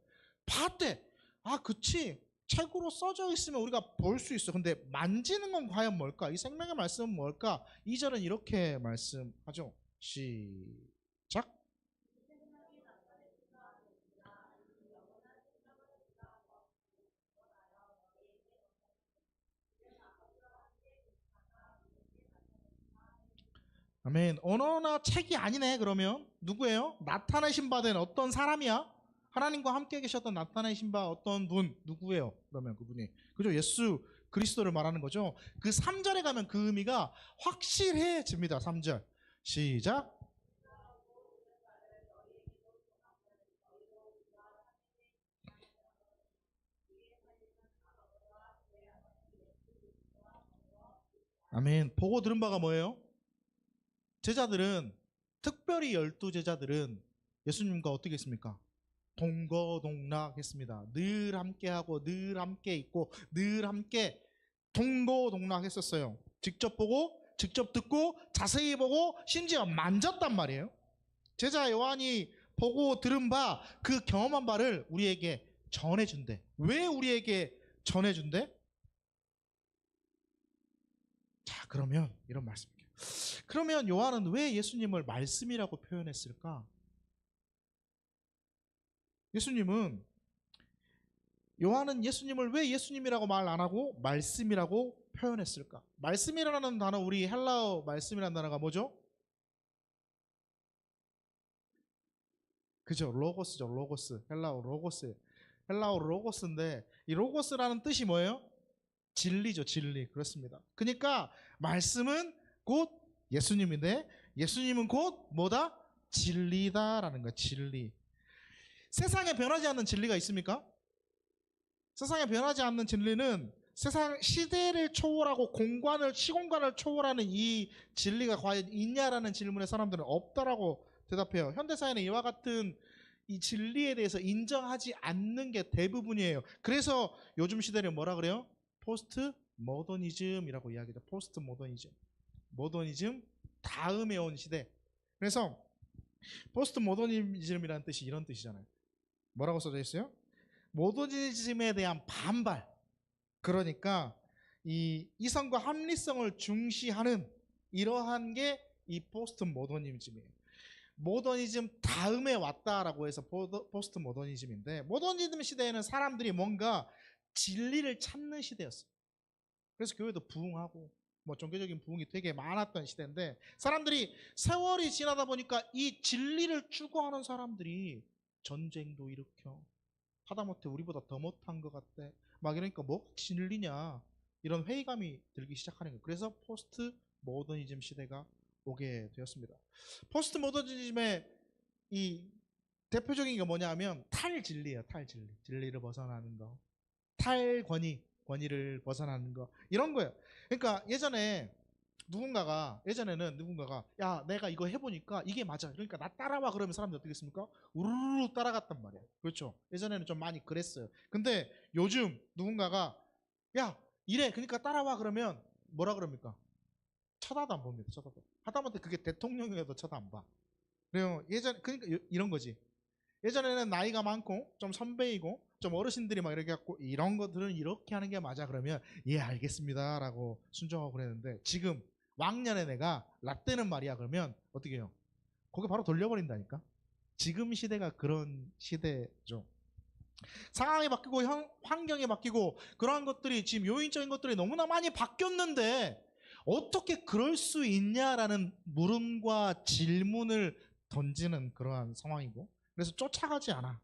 봤대. 아, 그치. 책으로 써져 있으면 우리가 볼 수 있어. 근데 만지는 건 과연 뭘까? 이 생명의 말씀은 뭘까? 2절은 이렇게 말씀하죠. 시작. 아멘. 언어나 책이 아니네. 그러면 누구예요? 나타내신 바 된 어떤 사람이야? 하나님과 함께 계셨던 나타내신 바 어떤 분 누구예요? 그러면 그분이 그죠? 예수 그리스도를 말하는 거죠. 그 3절에 가면 그 의미가 확실해집니다. 3절 시작. 아멘. 보고 들은 바가 뭐예요? 제자들은 특별히 12제자들은 예수님과 어떻게 했습니까? 동거동락했습니다. 늘 함께하고 늘 함께 있고 늘 함께 동거동락했었어요. 직접 보고 직접 듣고 자세히 보고 심지어 만졌단 말이에요. 제자 요한이 보고 들은 바 그 경험한 바를 우리에게 전해준대. 왜 우리에게 전해준대? 자, 그러면 이런 말씀이에요. 그러면 요한은 왜 예수님을 말씀이라고 표현했을까? 요한은 예수님을 왜 예수님이라고 말 안 하고 말씀이라고 표현했을까? 말씀이라는 단어, 우리 헬라어 말씀이라는 단어가 뭐죠? 그죠? 로고스죠. 로고스. 헬라어 로고스. 헬라어 로고스인데 이 로고스라는 뜻이 뭐예요? 진리죠. 진리. 그렇습니다. 그러니까 말씀은 곧 예수님인데 예수님은 곧 뭐다? 진리다라는 거야. 진리. 세상에 변하지 않는 진리가 있습니까? 세상에 변하지 않는 진리는 세상 시대를 초월하고 시공간을 초월하는 이 진리가 과연 있냐라는 질문에 사람들은 없다라고 대답해요. 현대사회는 이와 같은 이 진리에 대해서 인정하지 않는 게 대부분이에요. 그래서 요즘 시대를 뭐라 그래요? 포스트 모더니즘이라고 이야기해요. 포스트 모더니즘. 모더니즘 다음에 온 시대. 그래서 포스트 모더니즘이라는 뜻이 이런 뜻이잖아요. 뭐라고 써져 있어요? 모더니즘에 대한 반발. 그러니까 이 이성과 합리성을 중시하는 이러한 게 이 포스트 모더니즘이에요. 모더니즘 다음에 왔다라고 해서 포스트 모더니즘인데 모더니즘 시대에는 사람들이 뭔가 진리를 찾는 시대였어요. 그래서 교회도 부흥하고 뭐 종교적인 부흥이 되게 많았던 시대인데 사람들이 세월이 지나다 보니까 이 진리를 추구하는 사람들이 전쟁도 일으켜 하다못해 우리보다 더 못한 것 같대 막 이러니까 뭐 진리냐 이런 회의감이 들기 시작하는 거예요. 그래서 포스트 모더니즘 시대가 오게 되었습니다. 포스트 모더니즘의 이 대표적인 게 뭐냐 하면 탈진리예요. 탈진리. 진리를 벗어나는 거. 권위를 벗어나는 거. 이런 거예요. 그러니까 예전에는 누군가가 야 내가 이거 해보니까 이게 맞아. 그러니까 나 따라와 그러면 사람들이 어떻게 했습니까? 우르르 따라갔단 말이에요. 그렇죠. 예전에는 좀 많이 그랬어요. 근데 요즘 누군가가 야 이래 그러니까 따라와 그러면 뭐라 그럽니까? 쳐다도 안 봅니다. 쳐다도. 하다못해 그게 대통령이라도 쳐다 안 봐. 그래요. 그러니까 이런 거지. 예전에는 나이가 많고 좀 선배이고 좀 어르신들이 막 이렇게 갖고 이런 것들은 이렇게 하는 게 맞아 그러면 예 알겠습니다라고 순종하고 그랬는데 지금 왕년에 내가 라떼는 말이야 그러면 어떻게 해요? 거기 바로 돌려버린다니까. 지금 시대가 그런 시대죠. 상황이 바뀌고 환경이 바뀌고 그러한 것들이 지금 요인적인 것들이 너무나 많이 바뀌었는데 어떻게 그럴 수 있냐라는 물음과 질문을 던지는 그러한 상황이고 그래서 쫓아가지 않아.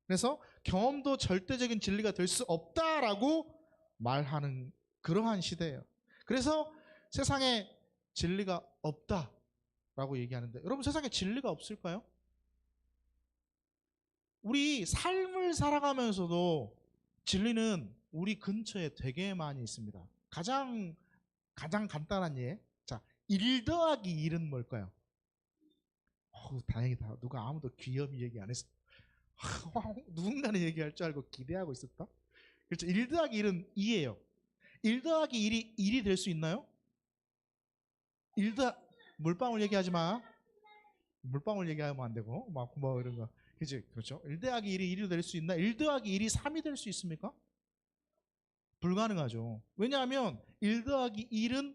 그래서 경험도 절대적인 진리가 될 수 없다라고 말하는 그러한 시대예요. 그래서 세상에 진리가 없다라고 얘기하는데 여러분 세상에 진리가 없을까요? 우리 삶을 살아가면서도 진리는 우리 근처에 되게 많이 있습니다. 가장 간단한 예. 자, 1 더하기 1은 뭘까요? 다행이다. 누가 아무도 귀염이 얘기 안 했어. 누군가는 얘기할 줄 알고 기대하고 있었다. 그렇죠. 1 더하기 1은 2예요. 1 더하기 1이 1이 될 수 있나요? 물방울 얘기하지 마. 물방울 얘기하면 안 되고 막 뭐 이런 거. 그치? 그렇죠. 1 더하기 1이 1이 될 수 있나? 1 더하기 1이 3이 될 수 있습니까? 불가능하죠. 왜냐하면 1 더하기 1은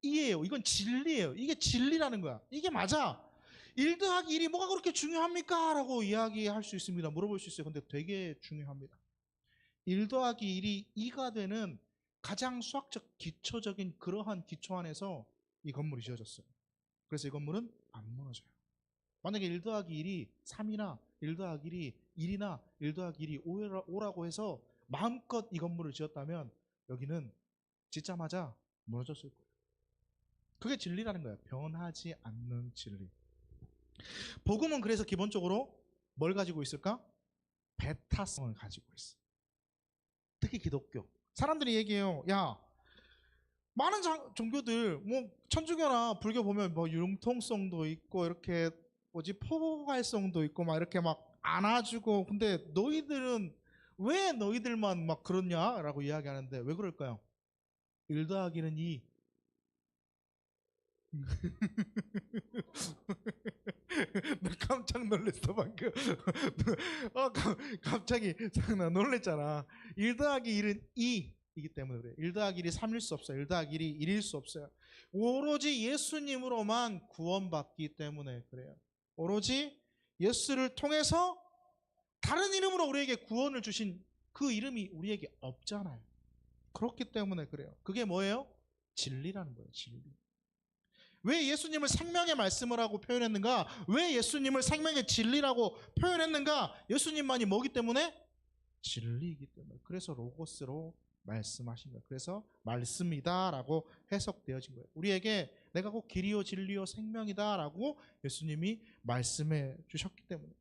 2예요. 이건 진리예요. 이게 진리라는 거야. 이게 맞아. 1 더하기 1이 뭐가 그렇게 중요합니까? 라고 이야기할 수 있습니다. 물어볼 수 있어요. 근데 되게 중요합니다. 1 더하기 1이 2가 되는 가장 수학적 기초적인 그러한 기초 안에서 이 건물이 지어졌어요. 그래서 이 건물은 안 무너져요. 만약에 1 더하기 1이 3이나 1 더하기 1이 1이나 1 더하기 1이 5라고 해서 마음껏 이 건물을 지었다면 여기는 짓자마자 무너졌을 거예요. 그게 진리라는 거예요. 변하지 않는 진리. 복음은 그래서 기본적으로 뭘 가지고 있을까? 배타성을 가지고 있어. 특히 기독교. 사람들이 얘기해요. 야, 많은 종교들, 뭐 천주교나 불교 보면 뭐 융통성도 있고 이렇게 포괄성도 있고 막 이렇게 막 안아주고 근데 너희들은 왜 너희들만 막 그러냐라고 이야기하는데 왜 그럴까요? 1 더하기는 2. 나 깜짝 놀랐어 방금. 갑자기 나 놀랬잖아. 1 더하기 1은 2이기 때문에 그래. 1 더하기 1이 3일 수 없어요. 1 더하기 1이 1일 수 없어요. 오로지 예수님으로만 구원받기 때문에 그래요. 오로지 예수를 통해서 다른 이름으로 우리에게 구원을 주신 그 이름이 우리에게 없잖아요. 그렇기 때문에 그래요. 그게 뭐예요? 진리라는 거예요. 진리. 왜 예수님을 생명의 말씀을 하고 표현했는가? 왜 예수님을 생명의 진리라고 표현했는가? 예수님만이 뭐기 때문에? 진리이기 때문에. 그래서 로고스로 말씀하신 거예요. 그래서 말씀이다라고 해석되어진 거예요. 우리에게 내가 곧 길이요 진리요 생명이다라고 예수님이 말씀해 주셨기 때문에.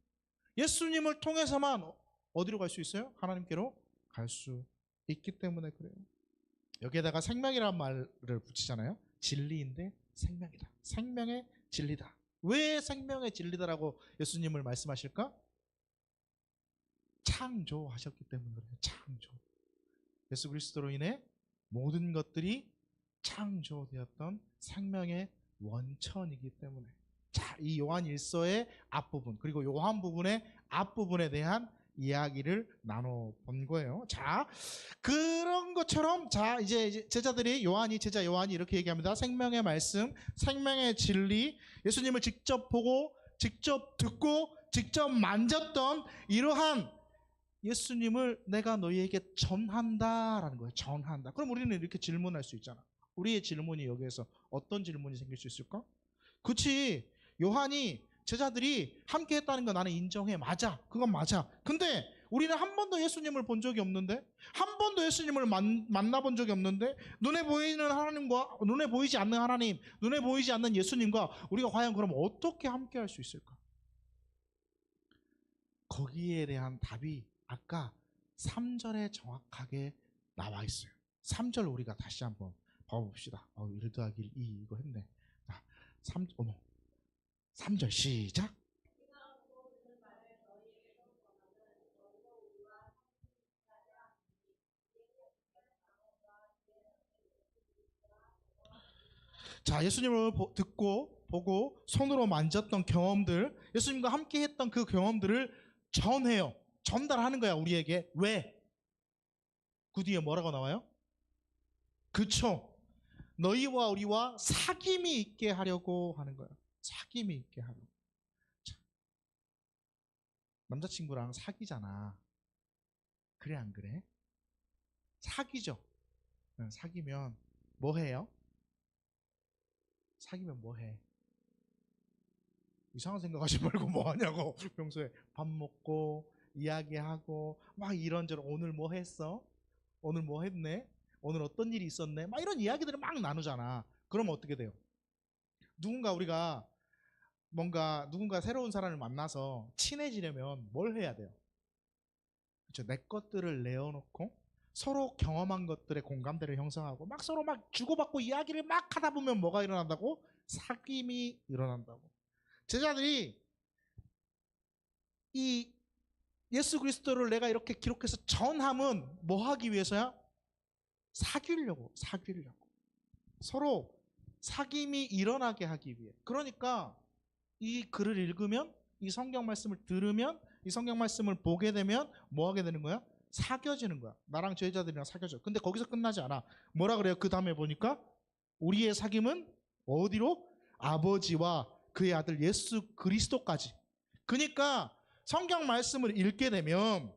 예수님을 통해서만 어디로 갈 수 있어요? 하나님께로 갈 수 있기 때문에 그래요. 여기에다가 생명이라는 말을 붙이잖아요. 진리인데 생명이다. 생명의 진리다. 왜 생명의 진리다라고 예수님을 말씀하실까? 창조하셨기 때문에 그래요. 창조. 예수 그리스도로 인해 모든 것들이 창조되었던 생명의 원천이기 때문에. 자, 이 요한 1서의 앞부분 그리고 요한 부분의 앞부분에 대한 이야기를 나눠본 거예요. 자, 그런 것처럼 자 이제 제자들이 제자 요한이 이렇게 얘기합니다. 생명의 말씀, 생명의 진리, 예수님을 직접 보고 직접 듣고 직접 만졌던 이러한 예수님을 내가 너희에게 전한다라는 거예요. 전한다. 그럼 우리는 이렇게 질문할 수 있잖아. 우리의 질문이 여기에서 어떤 질문이 생길 수 있을까? 그치, 요한이 제자들이 함께 했다는 거 나는 인정해. 맞아. 그건 맞아. 근데 우리는 한 번도 예수님을 본 적이 없는데, 한 번도 예수님을 만나본 적이 없는데, 눈에 보이는 하나님과 눈에 보이지 않는 하나님, 눈에 보이지 않는 예수님과 우리가 과연 그럼 어떻게 함께 할 수 있을까? 거기에 대한 답이 아까 3절에 정확하게 나와 있어요. 3절 우리가 다시 한번 봐봅시다. 1 더하기 2 이거 했네. 자, 3절 시작. 자, 예수님을 듣고 보고 손으로 만졌던 경험들, 예수님과 함께 했던 그 경험들을 전해요. 전달하는 거야, 우리에게. 왜? 그 뒤에 뭐라고 나와요? 그쵸. 너희와 우리와 사귐이 있게 하려고 하는 거야. 사귐이 있게 하려고. 자, 남자친구랑 사귀잖아. 그래 안 그래? 사귀죠. 사귀면 뭐 해요? 사귀면 뭐 해? 이상한 생각하지 말고 뭐 하냐고. 평소에 밥 먹고 이야기하고 막 이런저런, 오늘 뭐 했어? 오늘 뭐 했네? 오늘 어떤 일이 있었네? 막 이런 이야기들을 막 나누잖아. 그럼 어떻게 돼요? 누군가 새로운 사람을 만나서 친해지려면 뭘 해야 돼요? 그렇죠. 내 것들을 내어놓고 서로 경험한 것들의 공감대를 형성하고 막 서로 막 주고받고 이야기를 막 하다 보면 뭐가 일어난다고? 사귐이 일어난다고. 제자들이 이 예수 그리스도를 내가 이렇게 기록해서 전함은 뭐 하기 위해서야? 사귀려고. 서로 사귐이 일어나게 하기 위해. 그러니까 이 글을 읽으면, 이 성경 말씀을 들으면, 이 성경 말씀을 보게 되면 뭐 하게 되는 거야? 사귀어지는 거야. 나랑 제자들이랑 사귀어져. 근데 거기서 끝나지 않아. 뭐라 그래요? 그 다음에 보니까 우리의 사귐은 어디로? 아버지와 그의 아들 예수 그리스도까지. 그러니까 성경 말씀을 읽게 되면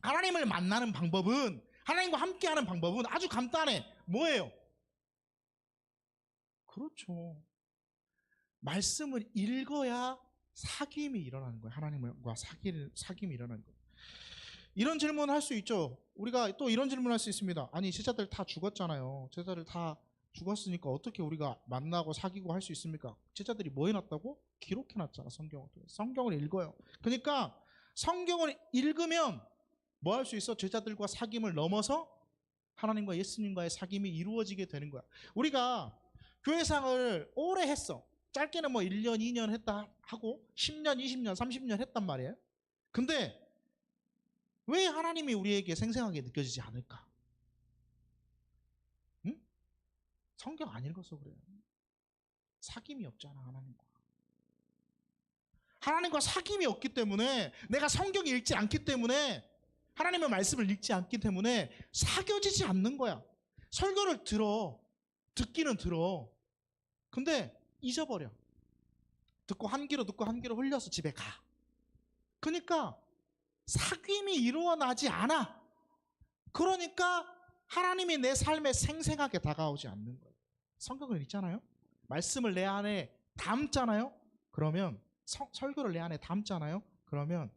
하나님을 만나는 방법은, 하나님과 함께하는 방법은 아주 간단해. 뭐예요? 그렇죠. 말씀을 읽어야 사귐이 일어나는 거예요. 하나님과 사귐이 일어나는 거예요. 이런 질문을 할 수 있죠. 우리가 또 이런 질문을 할 수 있습니다. 아니, 제자들 다 죽었잖아요. 제자들 다 죽었으니까 어떻게 우리가 만나고 사귀고 할 수 있습니까? 제자들이 뭐 해놨다고? 기록해놨잖아. 성경을 읽어요. 그러니까 성경을 읽으면 뭐 할 수 있어? 제자들과 사귐을 넘어서 하나님과 예수님과의 사귐이 이루어지게 되는 거야. 우리가 교회상을 오래 했어. 짧게는 뭐 1년, 2년 했다 하고 10년, 20년, 30년 했단 말이에요. 근데 왜 하나님이 우리에게 생생하게 느껴지지 않을까? 응? 성경 안 읽어서 그래요. 사귐이 없잖아, 하나님과. 하나님과 사귐이 없기 때문에, 내가 성경 읽지 않기 때문에, 하나님의 말씀을 읽지 않기 때문에 사겨지지 않는 거야. 설교를 듣기는 들어. 근데 잊어버려. 듣고 한 귀로 흘려서 집에 가. 그러니까 사귐이 일어나지 않아. 그러니까 하나님이 내 삶에 생생하게 다가오지 않는 거예요. 성경을 읽잖아요. 말씀을 내 안에 담잖아요. 그러면 설교를 내 안에 담잖아요. 그러면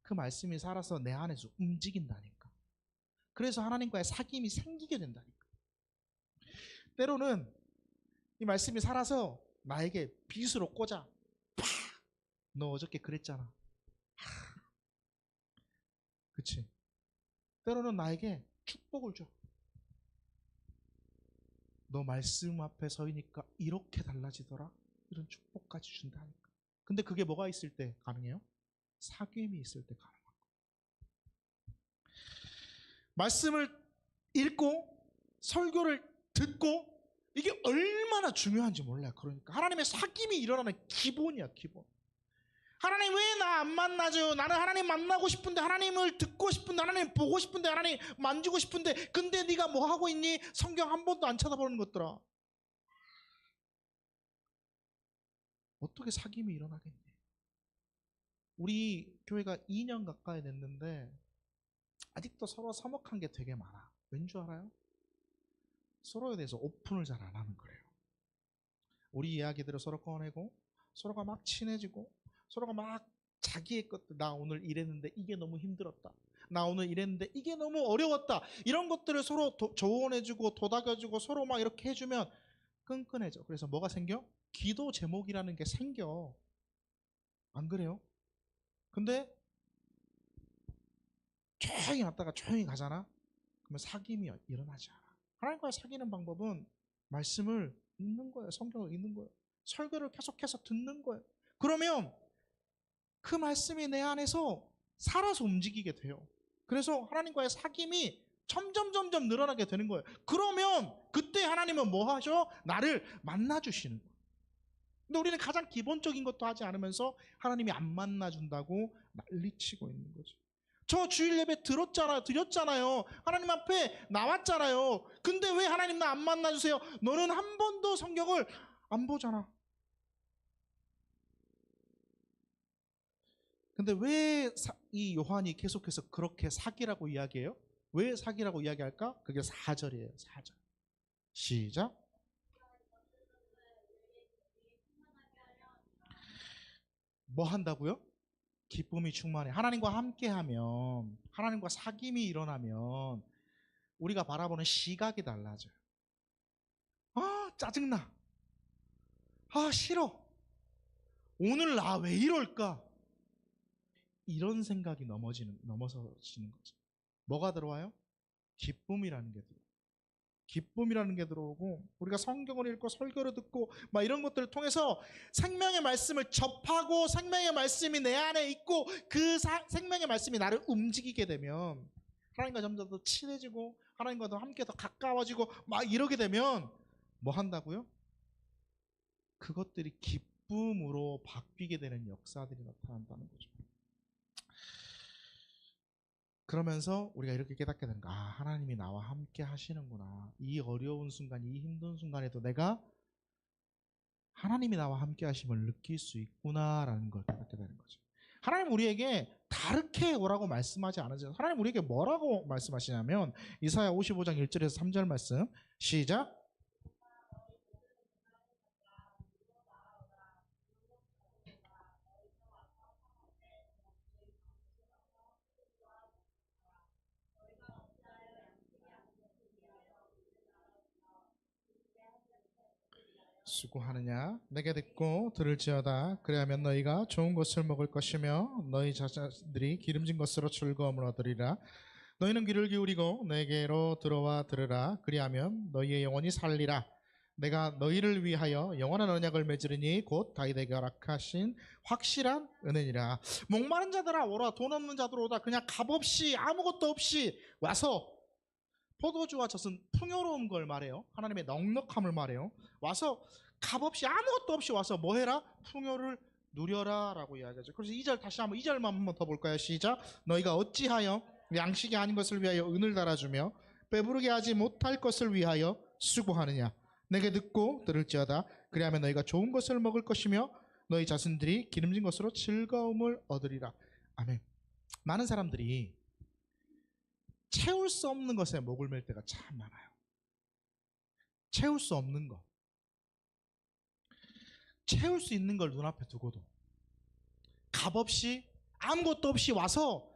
그 말씀이 살아서 내 안에서 움직인다니까. 그래서 하나님과의 사귐이 생기게 된다니까. 때로는 이 말씀이 살아서 나에게 빗으로 꽂아. 팍! 너 어저께 그랬잖아. 그치? 때로는 나에게 축복을 줘. 너 말씀 앞에 서이니까 이렇게 달라지더라. 이런 축복까지 준다니까. 근데 그게 뭐가 있을 때 가능해요? 사귐이 있을 때 가능한 거예요. 말씀을 읽고 설교를 듣고 이게 얼마나 중요한지 몰라요. 그러니까 하나님의 사귐이 일어나는 기본이야, 기본. 하나님 왜 나 안 만나죠? 나는 하나님 만나고 싶은데, 하나님을 듣고 싶은데, 하나님 보고 싶은데, 하나님 만지고 싶은데, 근데 네가 뭐 하고 있니? 성경 한 번도 안 쳐다보는 것들아. 어떻게 사귐이 일어나겠니? 우리 교회가 2년 가까이 됐는데 아직도 서로 서먹한 게 되게 많아. 왠 줄 알아요? 서로에 대해서 오픈을 잘 안 하는 거예요. 우리 이야기들을 서로 꺼내고 서로가 막 친해지고 서로가 막 자기의 것들, 나 오늘 이랬는데 이게 너무 힘들었다, 나 오늘 이랬는데 이게 너무 어려웠다, 이런 것들을 서로 조언해주고 도닥여주고 서로 막 이렇게 해주면 끈끈해져. 그래서 뭐가 생겨? 기도 제목이라는 게 생겨. 안 그래요? 근데 조용히 왔다가 조용히 가잖아? 그러면 사귐이 일어나지 않아. 하나님과 사귀는 방법은 말씀을 읽는 거예요. 성경을 읽는 거예요. 설교를 계속해서 듣는 거예요. 그러면 그 말씀이 내 안에서 살아서 움직이게 돼요. 그래서 하나님과의 사귐이 점점 늘어나게 되는 거예요. 그러면 그때 하나님은 뭐 하죠? 나를 만나주시는 거예요. 근데 우리는 가장 기본적인 것도 하지 않으면서 하나님이 안 만나준다고 난리치고 있는 거죠. 저 주일 예배 드렸잖아요. 하나님 앞에 나왔잖아요. 근데 왜 하나님 나 안 만나주세요? 너는 한 번도 성경을 안 보잖아. 근데 왜 이 요한이 계속해서 그렇게 사기라고 이야기해요? 왜 사기라고 이야기할까? 그게 4절이에요. 4절. 시작. 뭐 한다고요? 기쁨이 충만해. 하나님과 함께하면, 하나님과 사귐이 일어나면 우리가 바라보는 시각이 달라져요. 아, 짜증나. 아, 싫어. 오늘 나 왜 이럴까? 이런 생각이 넘어서지는 거죠. 뭐가 들어와요? 기쁨이라는 게 들어와요. 기쁨이라는 게 들어오고, 우리가 성경을 읽고 설교를 듣고 막 이런 것들을 통해서 생명의 말씀을 접하고 생명의 말씀이 내 안에 있고 그 생명의 말씀이 나를 움직이게 되면 하나님과 점점 더 친해지고 하나님과 더 함께 더 가까워지고 막 이러게 되면 뭐 한다고요? 그것들이 기쁨으로 바뀌게 되는 역사들이 나타난다는 거죠. 그러면서 우리가 이렇게 깨닫게 되는 거야. 아, 하나님이 나와 함께 하시는구나. 이 어려운 순간, 이 힘든 순간에도 내가 하나님이 나와 함께 하심을 느낄 수 있구나라는 걸 깨닫게 되는 거죠. 하나님 우리에게 다르게 오라고 말씀하지 않으세요. 하나님 우리에게 뭐라고 말씀하시냐면 이사야 55장 1절에서 3절 말씀 시작. 수고하느냐 내게 듣고 들을지어다. 그리하면 너희가 좋은 것을 먹을 것이며 너희 자녀들이 기름진 것으로 즐거움을 얻으리라. 너희는 귀를 기울이고 내게로 들어와 들으라. 그리하면 너희의 영혼이 살리라. 내가 너희를 위하여 영원한 언약을 맺으리니 곧 다윗에게 허락하신 확실한 은혜니라. 목마른 자들아 오라. 돈 없는 자들 오라. 그냥 값없이 아무것도 없이 와서 포도주와 젖은 풍요로운 걸 말해요. 하나님의 넉넉함을 말해요. 와서 값없이 아무것도 없이 와서 뭐 해라? 풍요를 누려라 라고 이야기하죠. 그래서 2절 다시 한번 2절만 한번 더 볼까요? 시작. 너희가 어찌하여 양식이 아닌 것을 위하여 은을 달아주며 배부르게 하지 못할 것을 위하여 수고하느냐. 내게 듣고 들을지어다. 그리하면 너희가 좋은 것을 먹을 것이며 너희 자신들이 기름진 것으로 즐거움을 얻으리라. 아멘. 많은 사람들이 채울 수 없는 것에 목을 맬 때가 참 많아요. 채울 수 없는 것. 채울 수 있는 걸 눈앞에 두고도 값없이 아무것도 없이 와서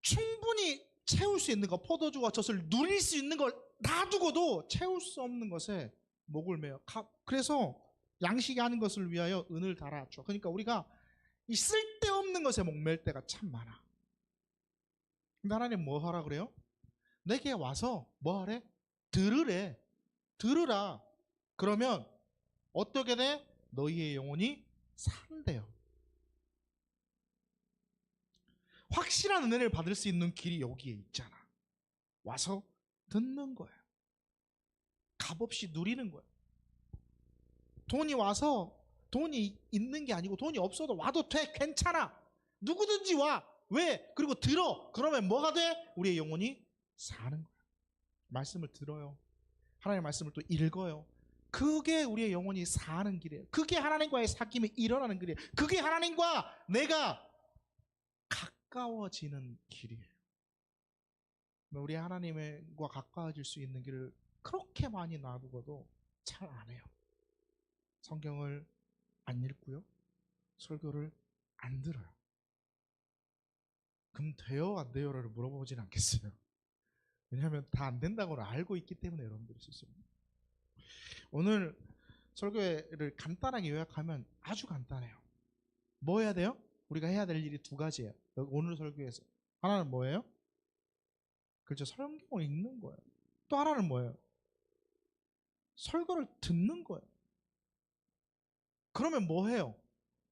충분히 채울 수 있는 것, 포도주와 젖을 누릴 수 있는 걸 놔두고도 채울 수 없는 것에 목을 매요. 그래서 양식이 아닌 것을 위하여 은을 달아줘. 그러니까 우리가 이 쓸데없는 것에 목맬 때가 참 많아. 근데 하나님 뭐 하라 그래요? 내게 와서 뭐 하래? 들으래. 들으라. 그러면 어떻게 돼? 너희의 영혼이 산대요. 확실한 은혜를 받을 수 있는 길이 여기에 있잖아. 와서 듣는 거예요. 값없이 누리는 거예요. 돈이 와서 돈이 있는 게 아니고 돈이 없어도 와도 돼. 괜찮아. 누구든지 와. 왜? 그리고 들어. 그러면 뭐가 돼? 우리의 영혼이 사는 거예요. 말씀을 들어요. 하나님의 말씀을 또 읽어요. 그게 우리의 영혼이 사는 길이에요. 그게 하나님과의 사귐이 일어나는 길이에요. 그게 하나님과 내가 가까워지는 길이에요. 우리 하나님과 가까워질 수 있는 길을 그렇게 많이 놔두고도 잘 안 해요. 성경을 안 읽고요. 설교를 안 들어요. 그럼 돼요? 안 돼요?를 물어보진 않겠어요. 왜냐하면 다 안 된다고 알고 있기 때문에 여러분들이 스스로. 오늘 설교를 간단하게 요약하면 아주 간단해요. 뭐 해야 돼요? 우리가 해야 될 일이 두 가지예요. 오늘 설교에서. 하나는 뭐예요? 그렇죠. 성경을 읽는 거예요. 또 하나는 뭐예요? 설교를 듣는 거예요. 그러면 뭐 해요?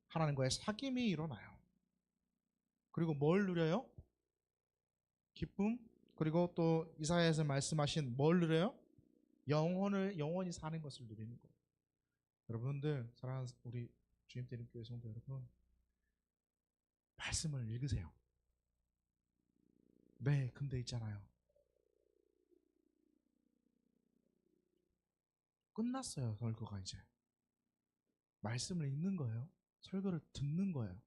하나님과의 사귐이 일어나요. 그리고 뭘 누려요? 기쁨. 그리고 또 이사야에서 말씀하신 뭘 누려요? 영원히 사는 것을 누리는 거예요. 여러분들, 사랑하는 우리 주님 때린 교회 성도 여러분, 말씀을 읽으세요. 네, 근데 있잖아요. 끝났어요, 설교가 이제. 말씀을 읽는 거예요. 설교를 듣는 거예요.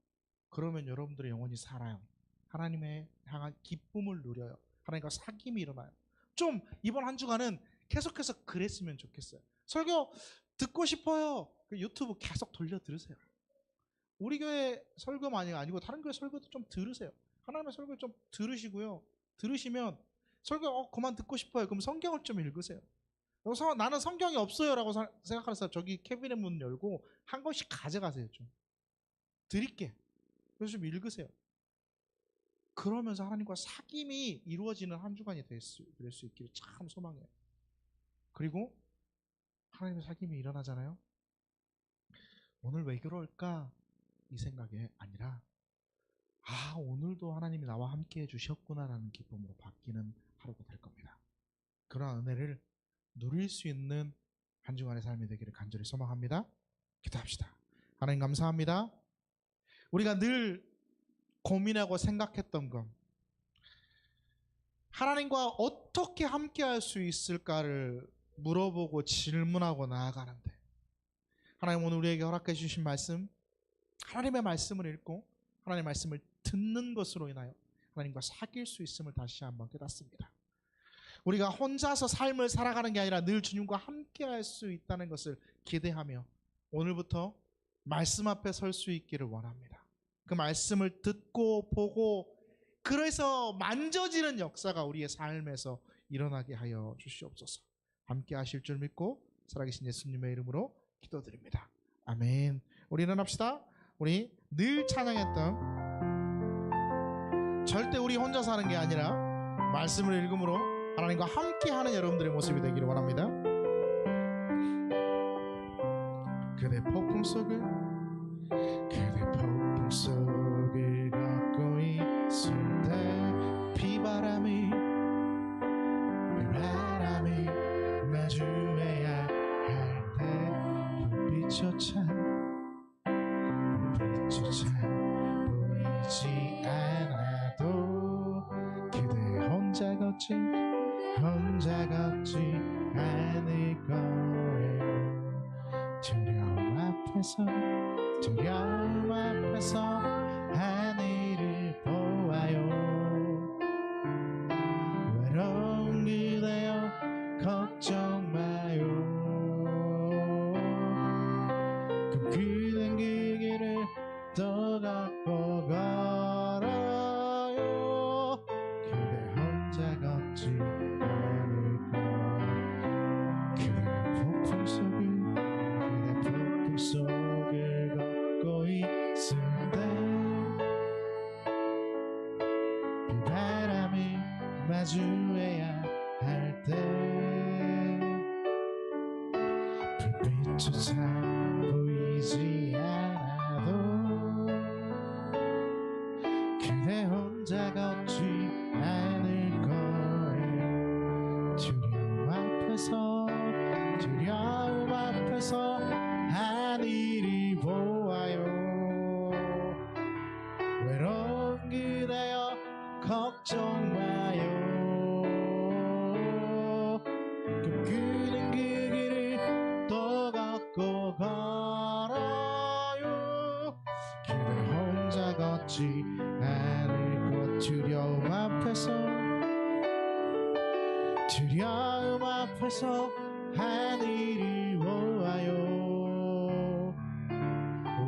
그러면 여러분들의 영혼이 살아요. 하나님의 향한 기쁨을 누려요. 하나님과 사귐이 일어나요. 좀 이번 한 주간은 계속해서 그랬으면 좋겠어요. 설교 듣고 싶어요. 유튜브 계속 돌려 들으세요. 우리 교회 설교만이 아니고 다른 교회 설교도 좀 들으세요. 하나님의 설교 좀 들으시고요. 들으시면 설교 그만 듣고 싶어요. 그럼 성경을 좀 읽으세요. 나는 성경이 없어요라고 생각하는 사람 저기 캐비넷 문 열고 한 권씩 가져가세요. 좀 드릴게. 그래서 좀 읽으세요. 그러면서 하나님과 사귐이 이루어지는 한 주간이 될 수 있기를 참 소망해요. 그리고 하나님의 사귐이 일어나잖아요. 오늘 왜 그럴까? 이 생각이 아니라 오늘도 하나님이 나와 함께 해주셨구나라는 기쁨으로 바뀌는 하루가 될 겁니다. 그런 은혜를 누릴 수 있는 한 주간의 삶이 되기를 간절히 소망합니다. 기도합시다. 하나님 감사합니다. 우리가 늘 고민하고 생각했던 것, 하나님과 어떻게 함께 할 수 있을까를 물어보고 질문하고 나아가는데, 하나님 오늘 우리에게 허락해 주신 말씀, 하나님의 말씀을 읽고 하나님의 말씀을 듣는 것으로 인하여 하나님과 사귈 수 있음을 다시 한번 깨닫습니다. 우리가 혼자서 삶을 살아가는 게 아니라 늘 주님과 함께 할 수 있다는 것을 기대하며 오늘부터 말씀 앞에 설 수 있기를 원합니다. 그 말씀을 듣고 보고 그래서 만져지는 역사가 우리의 삶에서 일어나게 하여 주시옵소서. 함께 하실 줄 믿고 살아계신 예수님의 이름으로 기도드립니다. 아멘. 우리 일어납시다. 우리 늘 찬양했던 절대 우리 혼자 사는 게 아니라 말씀을 읽음으로 하나님과 함께하는 여러분들의 모습이 되기를 원합니다. 그대 폭풍 속을 걷고 있을 때 비바람이 마주해야 할 때 불빛조차 보이지 않아도 그대 혼자 걷지 않을 거예요. 두려움 앞에서 하늘을 보아요. 외로운 그대여 걱정 마요. 그는 그 길을 또 갖고 걸어요. 그대 혼자 걷지 않을 거예요. 그대 폭풍 속을 걷고 있을 때 비바람이 마주해야 할 때 불빛조차 보이지 않아도 그대 혼자 걷지 않을 거예요. 두려움 앞에서 하늘이 보아요. 외로운 그대여 걱정 마요. 그는 그 길을 또 걷고 걸어요. 그대 혼자 걷지 않을 것. 두려움 앞에서 하늘이 보아요.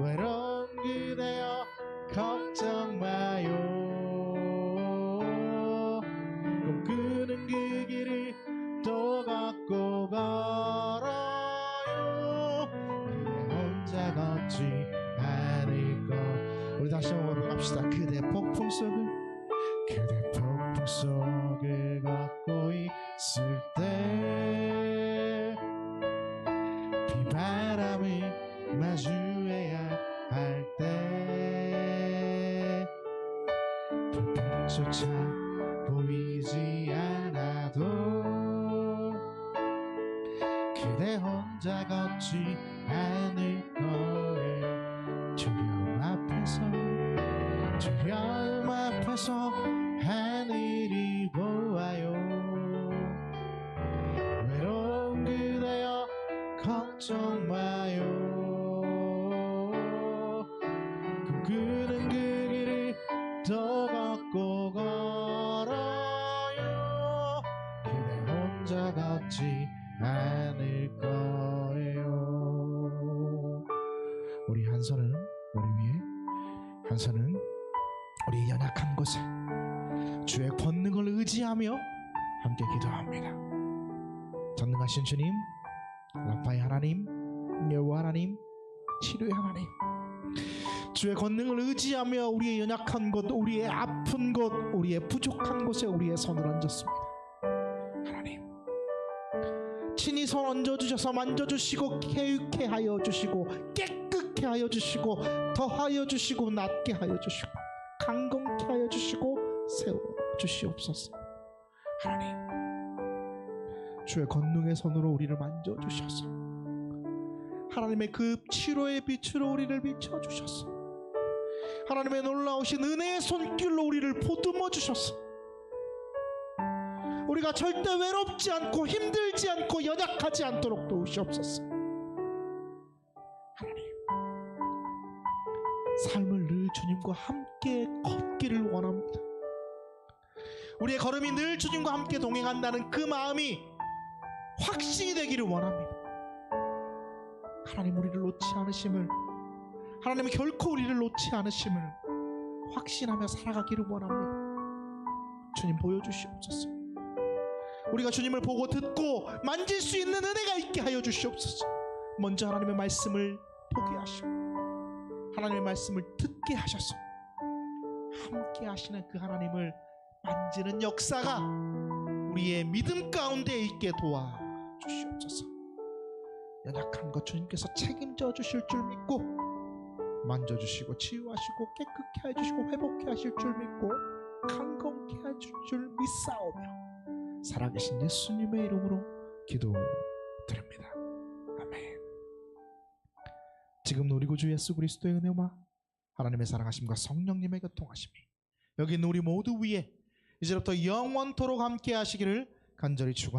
외로운 그대여 걱정 마요. 꿈꾸는 그 길을 또 걷고 걸어요. 그대 혼자 걷지 않을 것. 우리 다시 한번 갑시다. 그대 폭풍 속을 걷고 있을 때 비바람이 마주해야 할 때 불빛조차 보이지 않아도 그대 혼자 걷지 않을 거예요. 두려움 앞에서 하늘이 보아요. 외로운 그대여 걱정 마요. 꿈꾸는 그 길을 더 걷고 걸어요. 그대 혼자 걷지 않을 거예요. 우리 한 손은 머리 위에, 한 손은 우리 연약한 곳에 주의 권능을 의지하며 함께 기도합니다. 전능하신 주님, 라파의 하나님, 여호와 하나님, 치료의 하나님, 주의 권능을 의지하며 우리의 연약한 곳, 우리의 아픈 곳, 우리의 부족한 곳에 우리의 손을 얹었습니다. 하나님, 친히 손 얹어주셔서 만져주시고 개육케 하여 주시고 깨끗게 하여 주시고 더하여 주시고 낫게 하여 주시고 강건케 하여 주시고 세워주시옵소서. 하나님, 주의 권능의 손으로 우리를 만져주셔서 하나님의 그 치료의 빛으로 우리를 비춰주셔서 하나님의 놀라우신 은혜의 손길로 우리를 보듬어 주셔서 우리가 절대 외롭지 않고 힘들지 않고 연약하지 않도록 도우시옵소서. 하나님, 삶을 늘 주님과 함께 걷기를 원합니다. 우리의 걸음이 늘 주님과 함께 동행한다는 그 마음이 확신이 되기를 원합니다. 하나님, 우리를 놓지 않으심을, 하나님은 결코 우리를 놓지 않으심을 확신하며 살아가기를 원합니다. 주님, 보여주시옵소서. 우리가 주님을 보고 듣고 만질 수 있는 은혜가 있게 하여 주시옵소서. 먼저 하나님의 말씀을 보게 하시고 하나님의 말씀을 듣게 하셔서 함께 하시는 그 하나님을 만지는 역사가 우리의 믿음 가운데 있게 도와주시옵소서. 연약한 것 주님께서 책임져 주실 줄 믿고 만져주시고 치유하시고 깨끗게 해주시고 회복케 하실 줄 믿고 강건케 하실 줄 믿사오며 살아계신 예수님의 이름으로 기도드립니다. 아멘. 지금 우리 구주 예수 그리스도의 은혜와 하나님의 사랑하심과 성령님의 교통하심이 여기 있는 우리 모두 위에 이제부터 영원토록 함께 하시기를 간절히 축원합니다.